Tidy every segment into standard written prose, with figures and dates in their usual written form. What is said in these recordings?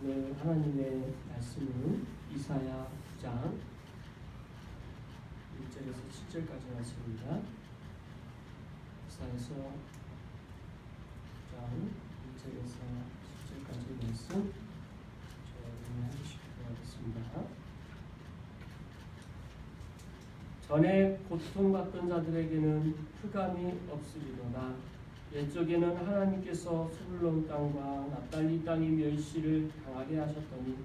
오늘 하나님의 말씀은 이사야 9장 1절에서 7절까지 말씀입니다. 이사야서 9장 1절에서 7절까지 말씀 저희가 해주시도록 하겠습니다. 전에 고통받던 자들에게는 흑암이 없으리로다. 옛적에는 하나님께서 수블론 땅과 납달리 땅의 멸시를 당하게 하셨더니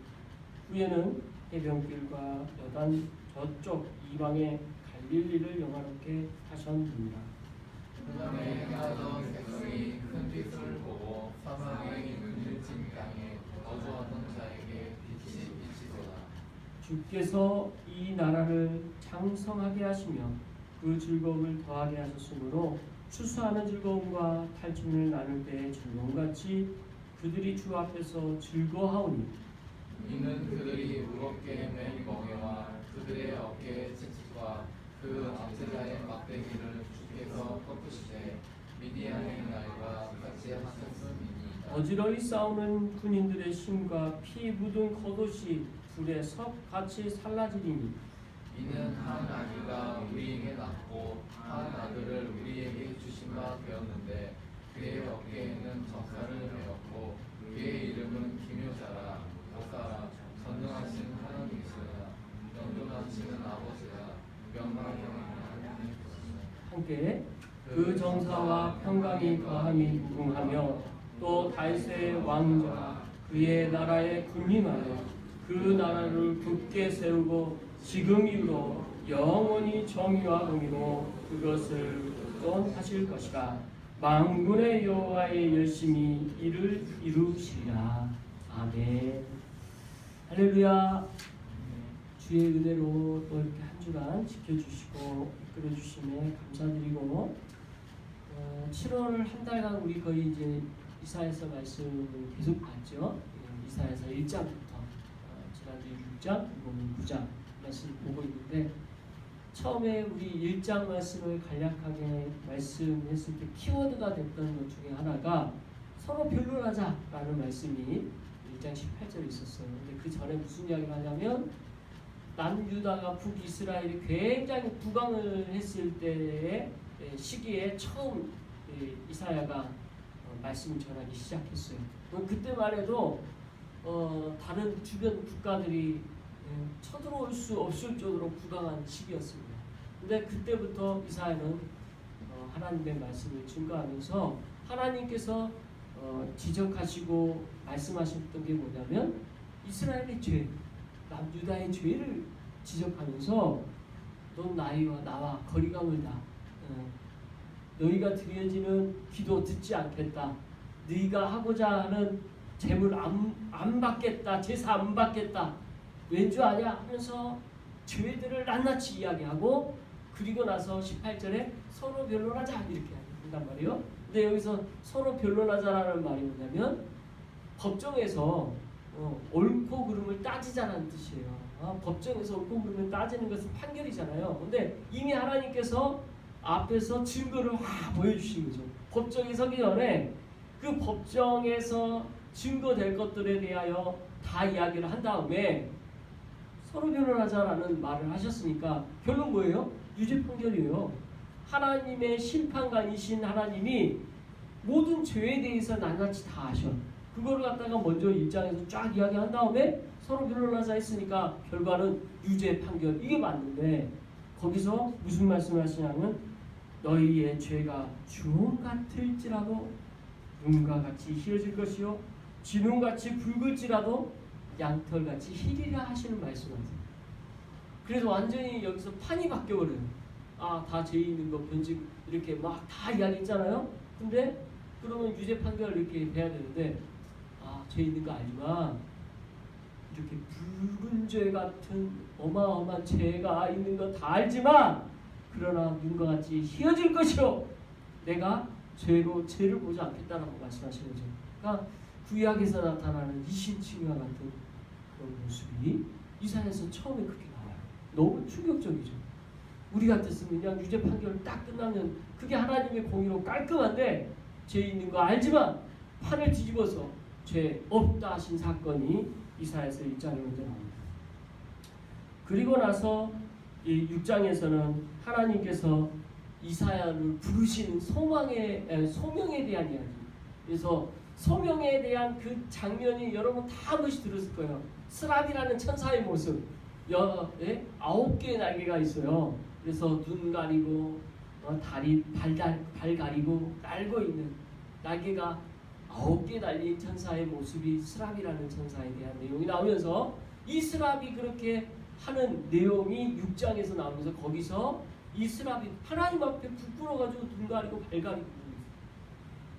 후에는 해변길과 여단 저쪽 이방의 갈릴리를 영화롭게 하셨느니라. 그 다음에 행하던 백성이 큰 빛을 보고 사망의 그늘진 땅에 거주하던 자에게 빛이 비치도다. 주께서 이 나라를 장성하게 하시며 그 즐거움을 더하게 하셨으므로 추수하는 즐거움과 탈춤을 나눌 때의 즐거움같이 그들이 주 앞에서 즐거워하오니 이는 그들이 무겁게 맨 멍에와 그들의 어깨의 채찍과 그 압제자의 막대기를 주께서 꺾으시되 미디안의 날과 같이 하셨음이니이다. 어지러이 싸우는 군인들의 힘과 피 묻은 겉옷이 불에 섭같이 살라지리니 이는 한 아기가 우리에게 낳고 한 아들을 우리에게 주신 바 되었는데 그의 어깨에는 적사를 메었고 그의 이름은 기묘자라 역사라 전능하신 하나님이시라 영존하시는 아버지라 명망형이라 함께 그 정사와 평강이 더함이 무궁하며 또 다윗의 왕좌 그의 나라에 군림하여 그 나라를 굳게 세우고 지금 이후로 영원히 정의와 공의로 그것을 굳건하실 것이라. 만군의 여호와의 열심히 이를 이루시리라. 아멘. 할렐루야. 주의 은혜로 또 이렇게 한 주간 지켜주시고 이끌어주심에 감사드리고 7월 한 달간 우리 거의 이제 이사야서 말씀을 계속 봤죠. 이사야서 1장부터 지난주 6장, 이번엔 9장 말씀 보고 있는데 처음에 우리 1장 말씀을 간략하게 말씀했을 때 키워드가 됐던 것 중에 하나가 서로 변론하자라는 말씀이 1장 18절에 있었어요. 근데 그 전에 무슨 이야기를 하냐면 남유다가 북이스라엘이 굉장히 부강을 했을 때의 시기에 처음 이사야가 말씀을 전하기 시작했어요. 그때만 해도 다른 주변 국가들이 쳐들어올 수 없을 정도로 부강한 시기였습니다. 근데 그때부터 이사야는 하나님의 말씀을 증거하면서 하나님께서 지적하시고 말씀하셨던 게 뭐냐면 이스라엘의 죄, 남유다의 죄를 지적하면서 넌 나와 거리감을 다 너희가 드려지는 기도 듣지 않겠다. 너희가 하고자 하는 재물 안 받겠다. 제사 안 받겠다. 왠 줄 아냐? 하면서 죄들을 낱낱이 이야기하고 그리고 나서 18절에 서로 변론하자 이렇게 한단 말이에요. 근데 여기서 서로 변론하자라는 말이 뭐냐면 법정에서 옳고 그름을 따지자라는 뜻이에요. 법정에서 옳고 그름을 따지는 것은 판결이잖아요. 근데 이미 하나님께서 앞에서 증거를 보여주신 거죠. 법정에 서기 전에 그 법정에서 증거될 것들에 대하여 다 이야기를 한 다음에 서로 변론하자라는 말을 하셨으니까 결론 뭐예요? 유죄 판결이에요. 하나님의 심판관이신 하나님이 모든 죄에 대해서 낱낱이 다 아셔. 그거를 갖다가 먼저 1장에서 쫙 이야기한 다음에 서로 변론하자 했으니까 결과는 유죄 판결. 이게 맞는데 거기서 무슨 말씀을 하시냐면 너희의 죄가 주홍 같을지라도 눈과 같이 희어질 것이요 진홍같이 붉을지라도 양털같이 희리라 하시는 말씀하세요. 그래서 완전히 여기서 판이 바뀌어버려요. 다 죄 있는 거 변직 이렇게 막 다 이야기했잖아요. 근데 그러면 유죄 판결을 이렇게 해야 되는데 죄 있는 거 알지만 이렇게 붉은 죄 같은 어마어마한 죄가 있는 거 다 알지만 그러나 눈과 같이 희어질 것이요 내가 죄로 죄를 보지 않겠다라고 말씀하시는 거죠. 그러니까 구약에서 나타나는 이신칭과 같은 그런 모습이 이사야에서 처음에 그렇게 나와요. 너무 충격적이죠. 우리 같았으면 그냥 유죄 판결 딱 끝나면 그게 하나님의 공의로 깔끔한데 죄 있는 거 알지만 판을 뒤집어서 죄 없다 하신 사건이 이사야서 1장에 먼저 나옵니다. 그리고 나서 이 6장에서는 하나님께서 이사야를 부르시는 소명에 대한 이야기. 그래서 소명에 대한 그 장면이 여러분 다 한 번씩 들었을 거예요. 스랍이라는 천사의 모습. 9개의 날개가 있어요. 그래서 눈 가리고 다리 발 가리고 날고 있는 날개가 9개 달린 천사의 모습이 스랍이라는 천사에 대한 내용이 나오면서 이 스랍이 그렇게 하는 내용이 6장에서 나오면서 거기서 이 스랍이 하나님 앞에 부끄러워가지고 눈 가리고 발 가리고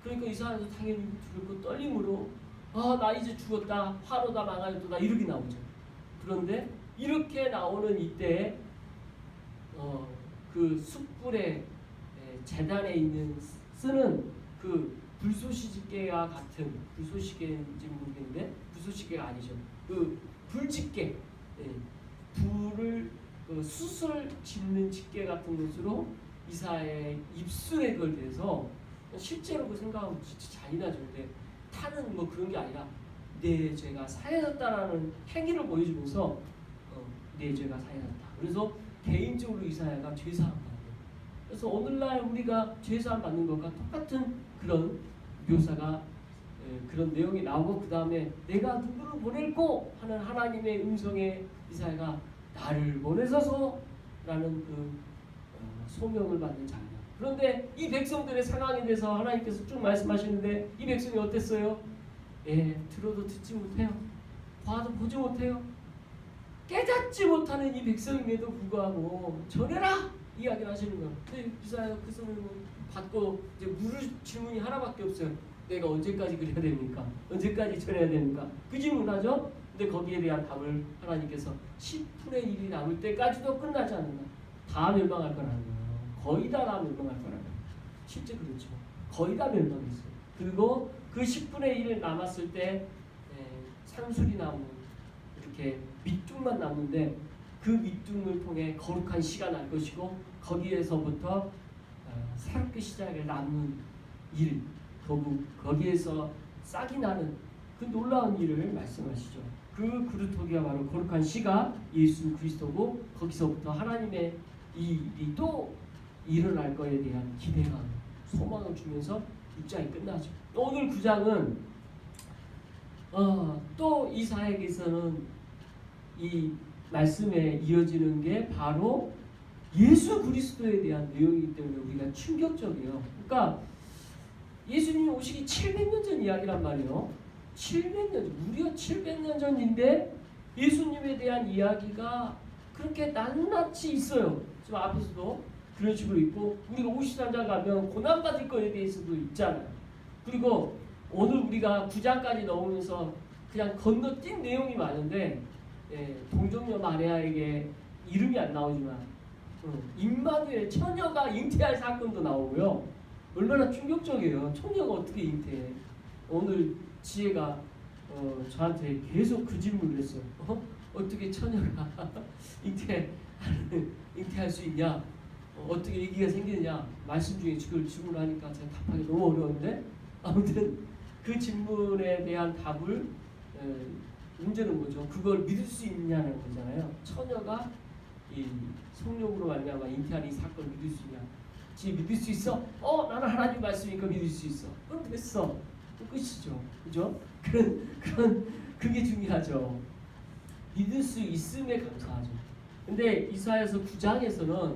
그러니까 이사야도 당연히 두렵고 떨림으로 나 이제 죽었다 화로다 망하였다 이렇게 나오죠. 그런데 이렇게 나오는 이때 그 숯불에 제단에 있는 쓰는 그 불쏘시개와 같은 불쏘시개인지 모르겠는데 불쏘시개가 아니죠. 그 불집게 불을 숯을 짓는 집게 같은 것으로 이사야의 입술에 그걸 대서 실제로 그 생각하면 진짜 잔인하죠. 근데 타는 뭐 그런 게 아니라 내 죄가 사해졌다라는 행위를 보여주면서 내 죄가 사해졌다. 그래서 개인적으로 이사야가 죄사함 받는. 그래서 오늘날 우리가 죄사함 받는 것과 똑같은 그런 묘사가 그런 내용이 나오고 그 다음에 내가 누구를 보낼고 하는 하나님의 음성에 이사야가 나를 보내소서라는 그 소명을 받는 장면. 그런데 이 백성들의 상황에 대해서 하나님께서 쭉 말씀하시는데 이 백성이 어땠어요? 들어도 듣지 못해요. 봐도 보지 못해요. 깨닫지 못하는 이 백성임에도 불구하고 전해라 이야기를 하시는 거예요. 근데 이사야 그 소명을 받고 이제 물을 질문이 하나밖에 없어요. 내가 언제까지 그래야 됩니까? 언제까지 전해야 됩니까? 그 질문하죠. 근데 거기에 대한 답을 하나님께서 10분의 1이 남을 때까지도 끝나지 않는다. 다 멸망할 거라는 거예요. 거의 다 멸망할 거라는 거예요. 실제 그렇죠. 거의 다 멸망했어요. 그리고 그 10분의 1 남았을 때 상수리 나무 이렇게 밑둥만 남는데 그 밑둥을 통해 거룩한 씨가 날 것이고 거기에서부터 새롭게 시작을 남는 일 거기에서 싹이 나는 그 놀라운 일을 말씀하시죠. 그 그루터기가 바로 거룩한 씨가 예수 그리스도고 거기서부터 하나님의 이 일이 또 일어날 거에 대한 기대감, 소망을 주면서 6장이 끝나죠. 오늘 9장은 또 이사야에게서는 이 말씀에 이어지는 게 바로 예수 그리스도에 대한 내용이기 때문에 우리가 충격적이에요. 그러니까 예수님이 오시기 700년 전 이야기란 말이에요. 700년, 무려 700년 전인데 예수님에 대한 이야기가 그렇게 낱낱이 있어요. 지금 앞에서도 그런 식으로 있고 우리가 53장 가면 고난받을 거에 대해서도 있잖아요. 그리고 오늘 우리가 9장까지 넘으면서 그냥 건너뛴 내용이 많은데 동정녀 마리아에게 이름이 안 나오지만 임마누엘 처녀가 잉태할 사건도 나오고요. 얼마나 충격적이에요. 처녀가 어떻게 잉태해? 오늘 지혜가 저한테 계속 그 질문을 했어요. 어떻게 처녀가 잉태할 수 있냐? 어떻게 얘기가 생기느냐? 말씀 중에 그걸 질문하니까 제가 답하기 너무 어려운데 아무튼 그 질문에 대한 답을 문제는 뭐죠? 그걸 믿을 수 있냐는 거잖아요. 처녀가 이 성령으로 말미암아 잉태하는 이 사건을 믿을 수 있냐? 지금 믿을 수 있어? 나는 하나님 말씀이니까 믿을 수 있어. 그럼 됐어. 끝이죠. 그죠? 그게 중요하죠. 믿을 수 있음에 감사하죠. 근데 이사야서 9장에서는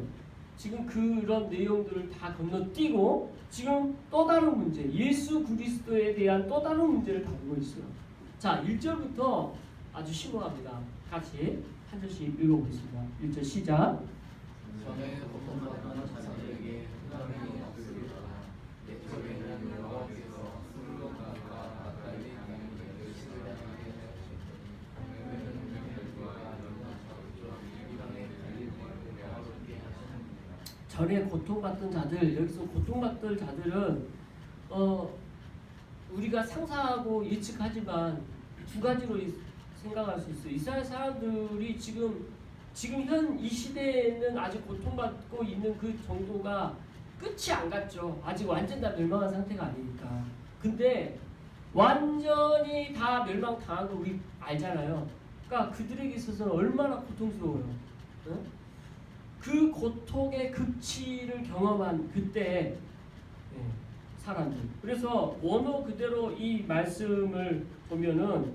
지금 그런 내용들을 다 건너뛰고 지금 또 다른 문제, 예수 그리스도에 대한 또 다른 문제를 다루고 있어요. 자, 1절부터 아주 심오합니다. 같이 한 절씩 읽어보겠습니다. 1절 시작. 전에 고통받는 자들에게 부담이 없으리로다. 옛적에는 여호와께서 술로가와 낯달리 강림을 시들하게 하셨으니 오늘은 별과 이 땅에 달릴 때를 영화롭게 하시느니라. 전에 고통받던 자들, 여기서 고통받던 자들은 우리가 상상하고 예측하지만 두 가지로 생각할 수 있어요. 이스라엘 사람들이 지금 현 이 시대에는 아직 고통받고 있는 그 정도가 끝이 안 갔죠. 아직 완전 다 멸망한 상태가 아니니까. 근데 완전히 다 멸망당한 거 우리 알잖아요. 그러니까 그들에게 있어서는 얼마나 고통스러워요. 응? 그 고통의 극치를 경험한 그때 사람들. 그래서 원어 그대로 이 말씀을 보면은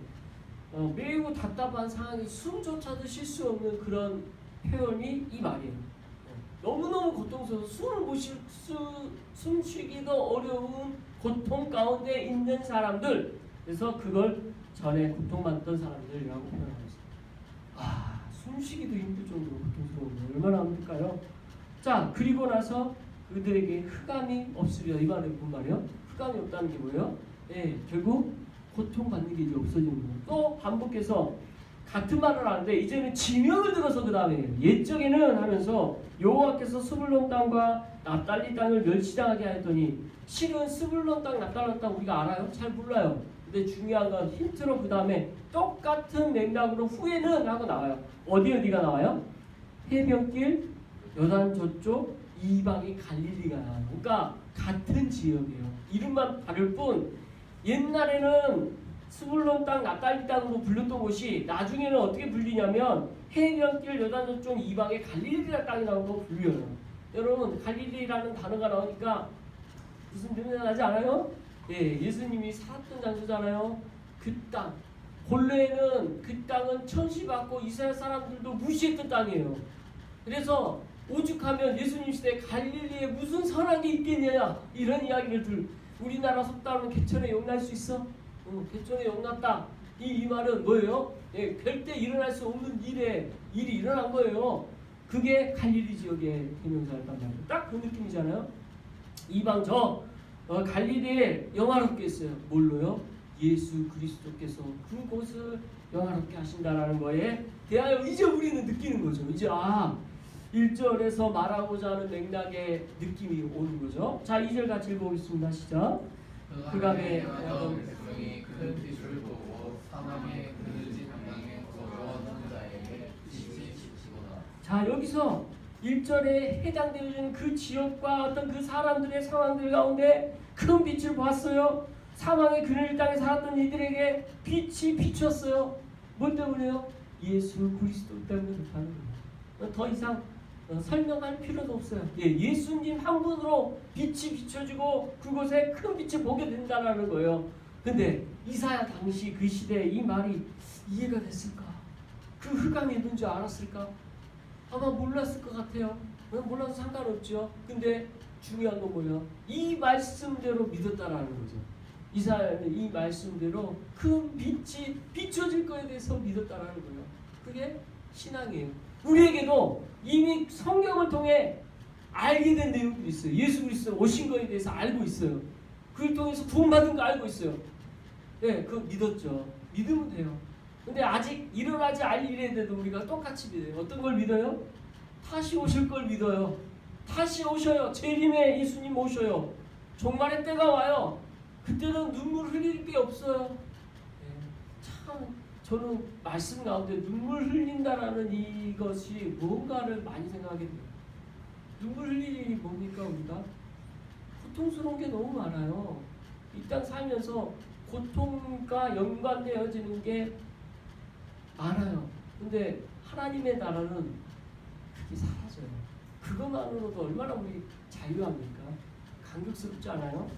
매우 답답한 상황에 숨조차도 쉴 수 없는 그런 표현이 이 말이에요. 너무너무 고통스러워서 숨 쉬기도 어려운 고통 가운데 있는 사람들. 그래서 그걸 전에 고통받던 사람들이라고 표현하고 있습니다. 숨쉬기도 힘들 정도로 고통스러운데 얼마나 힘들까요? 자, 그리고 나서 그들에게 흑암이 없으리라. 이 말은 뭔 말이에요? 흑암이 없다는 게 뭐예요? 결국 고통받는 게 이제 없어지는 거예요. 또 반복해서 같은 말을 하는데 이제는 지명을 들어서 그 다음에 옛적에는 하면서 여호와께서 스불론 땅과 납달리 땅을 멸시당하게 하였더니 실은 스불론 땅, 납달리 땅 우리가 알아요? 잘 몰라요. 근데 중요한 건 힌트로 그 다음에 똑같은 맥락으로 후에는 하고 나와요. 어디가 나와요? 해변길, 요단 저쪽, 이방이 갈릴리가 나와요. 그러니까 같은 지역이에요. 이름만 다를 뿐 옛날에는 스불론 땅, 납달리 땅으로 불렸던 곳이 나중에는 어떻게 불리냐면 해변길, 요단 저쪽, 이방의 갈릴리라 땅이라고 불려요. 여러분 갈릴리라는 단어가 나오니까 무슨 냄새 나지 않아요? 예수님이 살았던 장소잖아요. 그 땅. 본래는 그 땅은 천시받고 이스라엘 사람들도 무시했던 땅이에요. 그래서 오죽하면 예수님 시대에 갈릴리에 무슨 선한 게 있겠냐 이런 이야기를 우리나라 속담은 개천에 용날 수 있어? 개천에 용났다. 이 말은 뭐예요? 절대 일어날 수 없는 일이 일어난 거예요. 그게 갈릴리 지역의 대명사였단 말이에요. 딱 그 느낌이잖아요. 이방 갈릴리에 영화롭게 했어요. 뭘로요? 예수 그리스도께서 그곳을 영화롭게 하신다라는 거에 대하여 이제 우리는 느끼는 거죠. 이제 1절에서 말하고자 하는 맥락의 느낌이 오는 거죠. 자, 2절 같이 읽어보겠습니다. 시작. 흑암에 가던 백성이 큰 빛을 보고 사망의 그늘진 땅에 거주하는 자에게 빛이 비치도다. 자, 여기서 1절에 해당되어지는 그 지역과 어떤 그 사람들의 상황들 가운데 큰 빛을 봤어요. 사망의 그늘 땅에 살았던 이들에게 빛이 비쳤어요. 뭐 때문에요? 예수 그리스도 때문에 그렇다는 거예요. 더 이상 설명할 필요도 없어요. 예수님 한 분으로 빛이 비춰지고 그곳에 큰 빛을 보게 된다는 거예요. 근데 이사야 당시 그 시대에 이 말이 이해가 됐을까? 그 흑암이 있는 줄 알았을까? 아마 몰랐을 것 같아요. 몰라도 상관없죠. 근데 중요한 건 뭐예요? 이 말씀대로 믿었다라는 거죠. 이사야는 이 말씀대로 큰 빛이 비춰질 거에 대해서 믿었다라는 거예요. 그게 신앙이에요. 우리에게도 이미 성경을 통해 알게 된 내용들이 있어요. 예수 그리스도 오신 거에 대해서 알고 있어요. 그걸 통해서 구원받은 거 알고 있어요. 그거 믿었죠. 믿으면 돼요. 근데 아직 일어나지 않을 일에 대해도 우리가 똑같이 믿어요. 어떤 걸 믿어요? 다시 오실 걸 믿어요. 다시 오셔요. 재림에 예수님 오셔요. 종말의 때가 와요. 그때는 눈물 흘릴 게 없어요. 참 저는 말씀 가운데 눈물 흘린다라는 이것이 뭔가를 많이 생각하게 돼요. 눈물 흘릴 일이 뭡니까 우리가? 고통스러운 게 너무 많아요. 이 땅 살면서 고통과 연관되어지는 게 많아요. 근데 하나님의 나라는 그게 사라져요. 그것만으로도 얼마나 우리 자유합니까? 감격스럽지 않아요?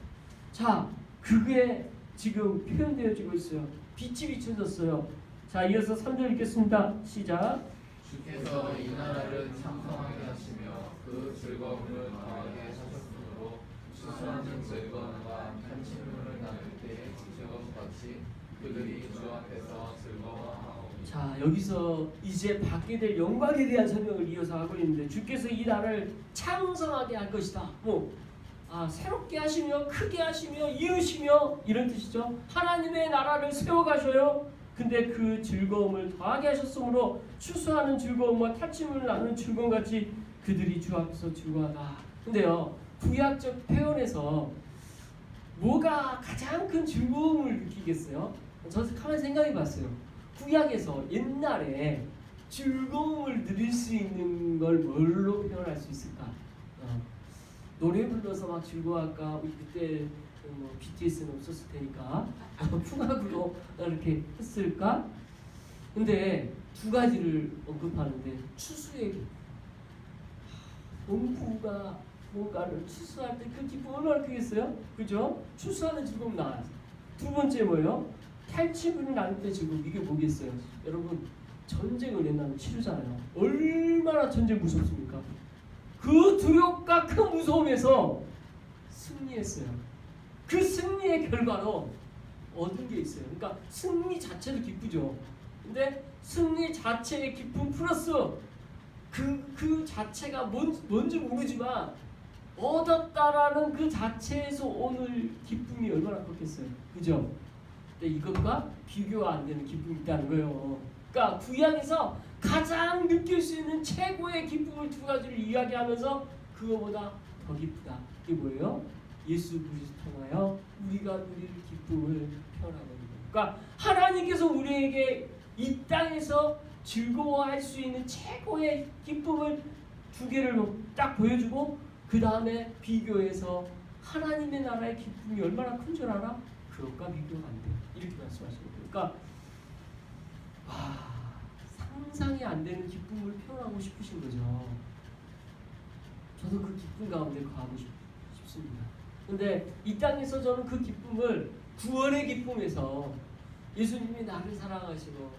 자, 그게 지금 표현되어지고 있어요. 빛이 비춰졌어요. 자, 이어서 3절 읽겠습니다. 시작. 주께서 이 나라를 창성하게 하시며 그 즐거움을 더하게 하셨으므로 수수하는 즐거움과 편식물을 나눌 때의 즐거움같이 그들이 주 앞에서 즐거워하오니. 자, 여기서 이제 받게 될 영광에 대한 설명을 이어서 하고 있는데 주께서 이 나라를 창성하게 할 것이다. 새롭게 하시며 크게 하시며 이으시며 이런 뜻이죠. 하나님의 나라를 세워가셔요. 근데 그 즐거움을 더하게 하셨으므로 추수하는 즐거움과 탈취물을 나누는 즐거움같이 그들이 주 앞에서 즐거워하다. 근데요, 구약적 표현에서 뭐가 가장 큰 즐거움을 느끼겠어요? 저는 가만히 생각해봤어요. 구약에서 옛날에 즐거움을 누릴 수 있는 걸 뭘로 표현할 수 있을까? 노래 불러서 막 즐거워할까? 우리 그때 뭐 BTS는 없었을 테니까 풍악으로 이렇게 했을까? 근데 두 가지를 언급하는데 추수의 기쁨. 농부가 뭔가를 추수할 때 그 기쁨 얼마나 크겠어요? 그죠? 추수하는 즐거움 나아지. 두 번째 뭐예요? 탈취물이 나눌 때 즐거움. 이게 뭐겠어요? 여러분 전쟁을 옛날에 치르잖아요. 얼마나 전쟁 무섭습니까? 그 두렵과 큰 무서움에서 승리했어요. 그 승리의 결과로 얻은 게 있어요. 그러니까 승리 자체도 기쁘죠. 근데 승리 자체의 기쁨 플러스 그 자체가 뭔지 모르지만 얻었다라는 그 자체에서 오늘 기쁨이 얼마나 컸겠어요. 그죠? 근데 이것과 비교가 안 되는 기쁨이 있다는 거예요. 그러니까 구약에서 가장 느낄 수 있는 최고의 기쁨을 두 가지를 이야기하면서 그거보다 더 기쁘다. 이게 뭐예요? 예수 그리스도 통하여 우리가 누릴 기쁨을 표현하는 거예요. 그러니까 하나님께서 우리에게 이 땅에서 즐거워할 수 있는 최고의 기쁨을 두 개를 딱 보여주고 그 다음에 비교해서 하나님의 나라의 기쁨이 얼마나 큰 줄 알아? 그것과 비교가 안 돼. 이렇게 말씀하시는 거예요. 그러니까 상상이 안 되는 기쁨을 표현하고 싶으신 거죠. 저도 그 기쁨 가운데 거하고 싶습니다. 근데 이 땅에서 저는 그 기쁨을 구원의 기쁨에서 예수님이 나를 사랑하시고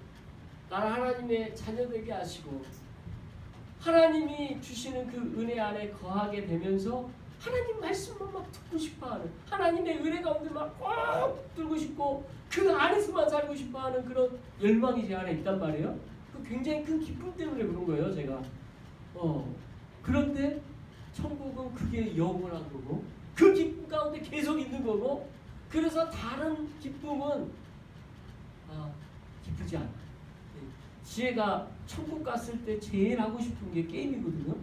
나를 하나님의 자녀 되게 하시고 하나님이 주시는 그 은혜 안에 거하게 되면서 하나님 말씀만 막 듣고 싶어하는 하나님의 은혜 가운데 막 꼭 들고 싶고 그 안에서만 살고 싶어하는 그런 열망이 제 안에 있단 말이에요. 그 굉장히 큰 기쁨 때문에 그런 거예요, 제가. 그런데 천국은 그게 영원한 거고 그 기쁨 가운데 계속 있는 거고 그래서 다른 기쁨은 기쁘지 않아. 지혜가 천국 갔을 때 제일 하고 싶은 게 게임이거든요.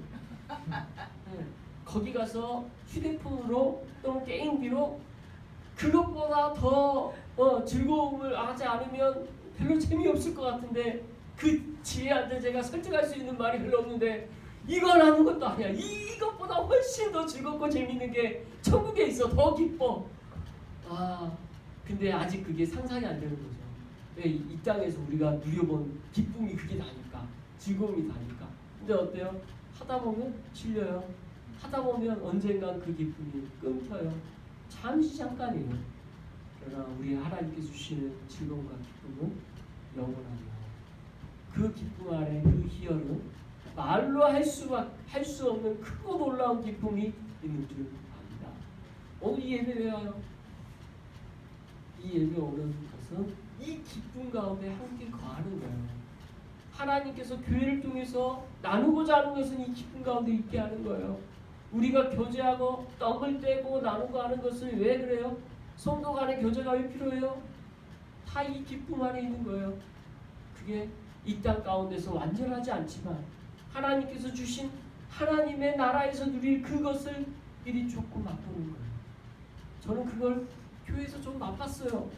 네. 거기 가서 휴대폰으로 또는 게임기로 그것보다 더 즐거움을 하지 않으면 별로 재미없을 것 같은데 그 지혜한테 제가 설득할 수 있는 말이 별로 없는데 이건 하는 것도 아니야. 이것보다 훨씬 더 즐겁고 재밌는 게 천국에 있어. 더 기뻐. 근데 아직 그게 상상이 안 되는 거죠. 이 땅에서 우리가 누려본 기쁨이 그게 나니까 즐거움이 나니까. 근데 어때요? 하다 보면 질려요. 하다 보면 언젠간 그 기쁨이 끊겨요. 잠시 잠깐이에요. 그러나 우리 하나님께서 주시는 즐거움과 기쁨은 영원하며 그 기쁨 안에 그 희열은 말로 할 수 없는 크고 놀라운 기쁨이 있는 줄 압니다. 오늘 이 예배 왜 와요? 이 예배 오는 것은 이 기쁨 가운데 함께 거하는 거예요. 하나님께서 교회를 통해서 나누고자 하는 것은 이 기쁨 가운데 있게 하는 거예요. 우리가 교제하고 떡을 떼고 나누고 하는 것은 왜 그래요? 성도 간의 교제가 왜 필요해요? 다 이 기쁨 안에 있는 거예요. 그게 이 땅 가운데서 완전하지 않지만 하나님께서 주신 하나님의 나라에서 누릴 그것을 미리 조금 맛보는 거예요. 저는 그걸 교회에서 좀 맛봤어요.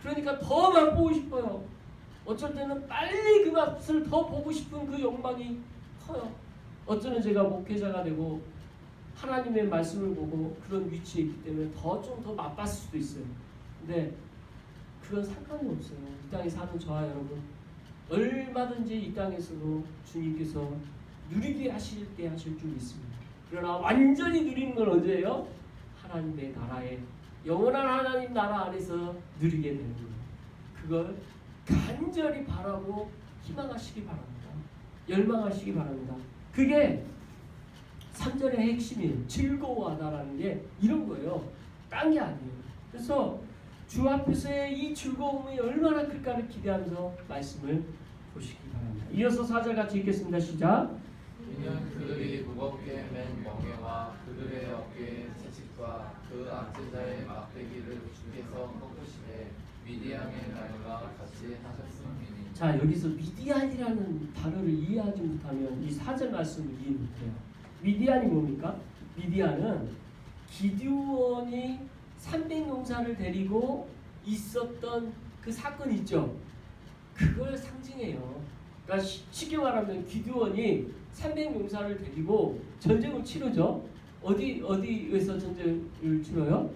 그러니까 더 맛보고 싶어요. 어쩔 때는 빨리 그 맛을 더 보고 싶은 그 욕망이 커요. 어쩌면 제가 목회자가 되고 하나님의 말씀을 보고 그런 위치에 있기 때문에 좀 더 맛봤을 수도 있어요. 근데 그건 상관이 없어요. 이 땅에 사는 저와 여러분 얼마든지 이 땅에서도 주님께서 누리게 하실 때 하실 줄 믿습니다. 그러나 완전히 누리는 건 언제예요? 하나님의 나라에 영원한 하나님 나라 안에서 누리게 되는 거예요. 그걸 간절히 바라고 희망하시기 바랍니다. 열망하시기 바랍니다. 그게 3절의 핵심이에요. 즐거워하다라는 게 이런 거예요. 딴 게 아니에요. 그래서 주 앞에서의 이 즐거움이 얼마나 클까를 기대하면서 말씀을 보시기 바랍니다. 이어서 4절 같이 읽겠습니다. 시작. 이는 그들이 무겁게 맨 멍에와 그들의 어깨에 채찍과 그 앉은 자의 막대기를 주께서 꺾으시되 미디안의 날과 같이 하셨음이니. 자, 여기서 미디안이라는 단어를 이해하지 못하면 이 4절 말씀을 이해 못해요. 미디안이 뭡니까? 미디안은 기드온이 300용사를 데리고 있었던 그 사건 있죠. 그걸 상징해요. 그러니까 쉽게 말하면 기드온이 300용사를 데리고 전쟁을 치르죠. 어디에서 전쟁을 치러요?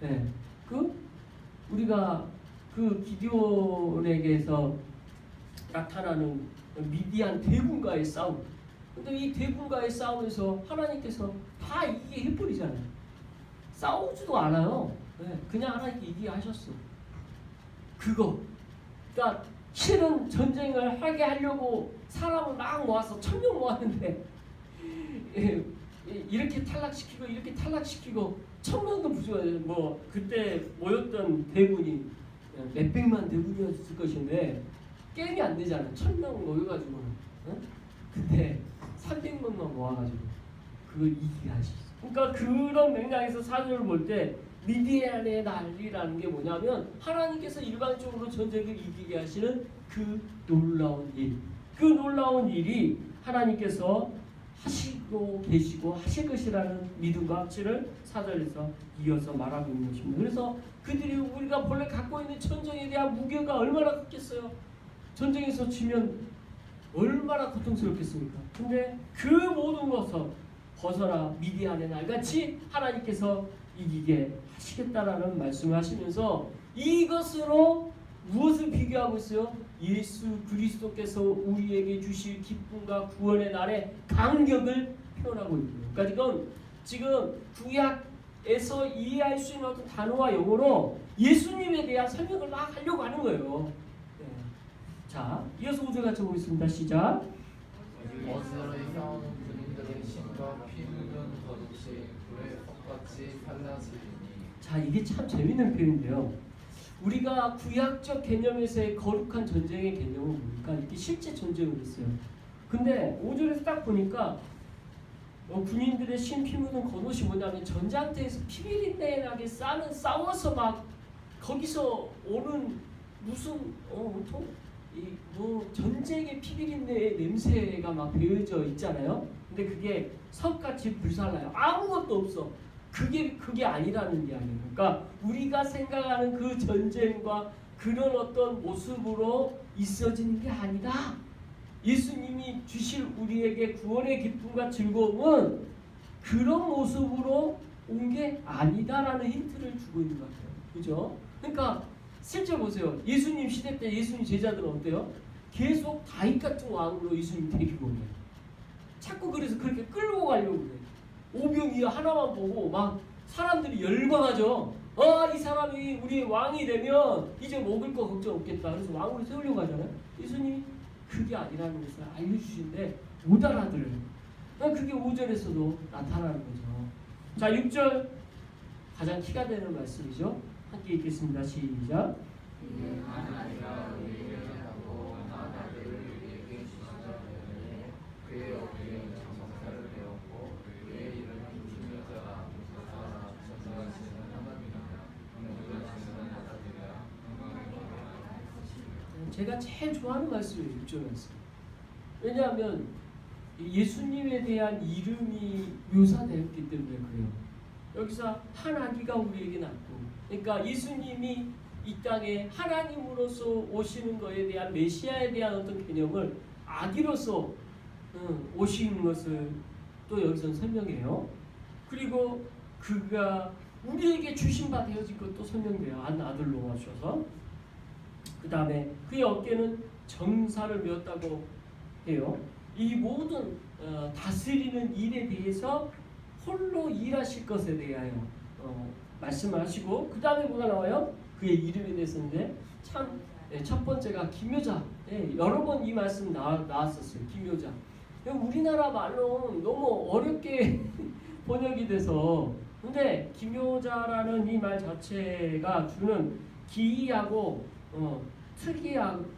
네. 우리가 기드온에게서 나타나는 미디안 대군과의 싸움. 근데 이 대군과의 싸움에서 하나님께서 다 이기게 해버리잖아요. 싸우지도 않아요. 네. 그냥 하나님께 이기게 하셨어. 그러니까 실은 전쟁을 하게 하려고 사람을 막 모아서 1000명 모았는데 이렇게 탈락시키고 1000명도 부족해요. 그때 모였던 대군이 몇백만 대군이었을 것인데 게임이 안 되잖아. 1000명 모여가지고는. 근데 300명만 모아가지고 그걸 이기게 하셨어. 그러니까 그런 맥락에서 사절을 볼 때 미디안의 난리라는 게 뭐냐면 하나님께서 일방적으로 전쟁을 이기게 하시는 그 놀라운 일. 그 놀라운 일이 하나님께서 하시고 계시고 하실 것이라는 믿음과 확신을 사절에서 이어서 말하고 있는 것입니다. 그래서 그들이 우리가 본래 갖고 있는 전쟁에 대한 무게가 얼마나 컸겠어요. 전쟁에서 지면 얼마나 고통스럽겠습니까. 근데 그 모든 것을 벗어나 미디안의 날같이 하나님께서 이기게 하시겠다라는 말씀을 하시면서 이것으로 무엇을 비교하고 있어요? 예수 그리스도께서 우리에게 주실 기쁨과 구원의 날의 간격을 표현하고 있고요. 그러니까 이건 지금 구약에서 이해할 수 있는 어떤 단어와 용어로 예수님에 대한 설명을 막 하려고 하는 거예요. 네. 자, 이어서 5절 같이 보겠습니다. 시작. 어스로의 형 군인들의 신과 피 묻은 거룩이 불의 헛같이 살라지리니. 자, 이게 참 재밌는 표현인데요. 우리가 구약적 개념에서의 거룩한 전쟁의 개념은 뭡니까? 이렇게 실제 전쟁을 했어요. 근데 5절에서 딱 보니까 군인들의 신 피 묻은 겉옷이 뭐냐면 전장터에서 피비린내나게 싸워서 막 거기서 오는 무슨 전쟁의 피비린내의 냄새가 막 배어져 있잖아요. 근데 그게 석같이 불살라요. 아무것도 없어. 그게 아니라는 이야기예요. 그러니까 우리가 생각하는 그 전쟁과 그런 어떤 모습으로 있어지는 게 아니다. 예수님이 주실 우리에게 구원의 기쁨과 즐거움은 그런 모습으로 온 게 아니다라는 힌트를 주고 있는 것 같아요. 그죠? 그러니까 실제 보세요. 예수님 시대 때 예수님 제자들은 어때요? 계속 다윗 같은 왕으로 예수님 데리고 오네요. 자꾸 그래서 그렇게 끌고 가려고 그래요. 오병이어 하나만 보고 막 사람들이 열광하죠. 이 사람이 우리 왕이 되면 이제 먹을 거 걱정 없겠다. 그래서 왕으로 세우려고 하잖아요. 예수님이 그게 아니라는 것을 알려주시는데 못 알아들어요. 그게 5절에서도 나타나는 거죠. 자, 6절 가장 키가 되는 말씀이죠. 함께 읽겠습니다. 시작. 하나님과 우리에게 하고 하나님을 우리에게 주시자니 그의 어깨에 정사를 배웠고 그의 이름은 기묘자라 무서사나 전능하시는 하나님이라 무능하시는 하나님이라 제가 제일 좋아하는 말씀이에요. 6절 말씀. 왜냐하면 예수님에 대한 이름이 묘사되었기 때문에 그래요. 여기서 한 아기가 우리에게 낳고, 그러니까 예수님이 이 땅에 하나님으로서 오시는 것에 대한 메시아에 대한 어떤 개념을 아기로서 오시는 것을 또 여기서 설명해요. 그리고 그가 우리에게 주신 바 되어진 것도 설명돼요. 한 아들로 오셔서. 그 다음에 그의 어깨는 정사를 메었다고 해요. 이 모든 다스리는 일에 대해서 홀로 일하실 것에 대하여 말씀을 하시고, 그 다음에 뭐가 나와요? 그의 이름에 대해서인데 참 첫 번째가 기묘자. 여러 번 이 말씀 나왔었어요. 기묘자. 우리나라 말로는 너무 어렵게 번역이 돼서, 근데 기묘자라는 이 말 자체가 주는 기이하고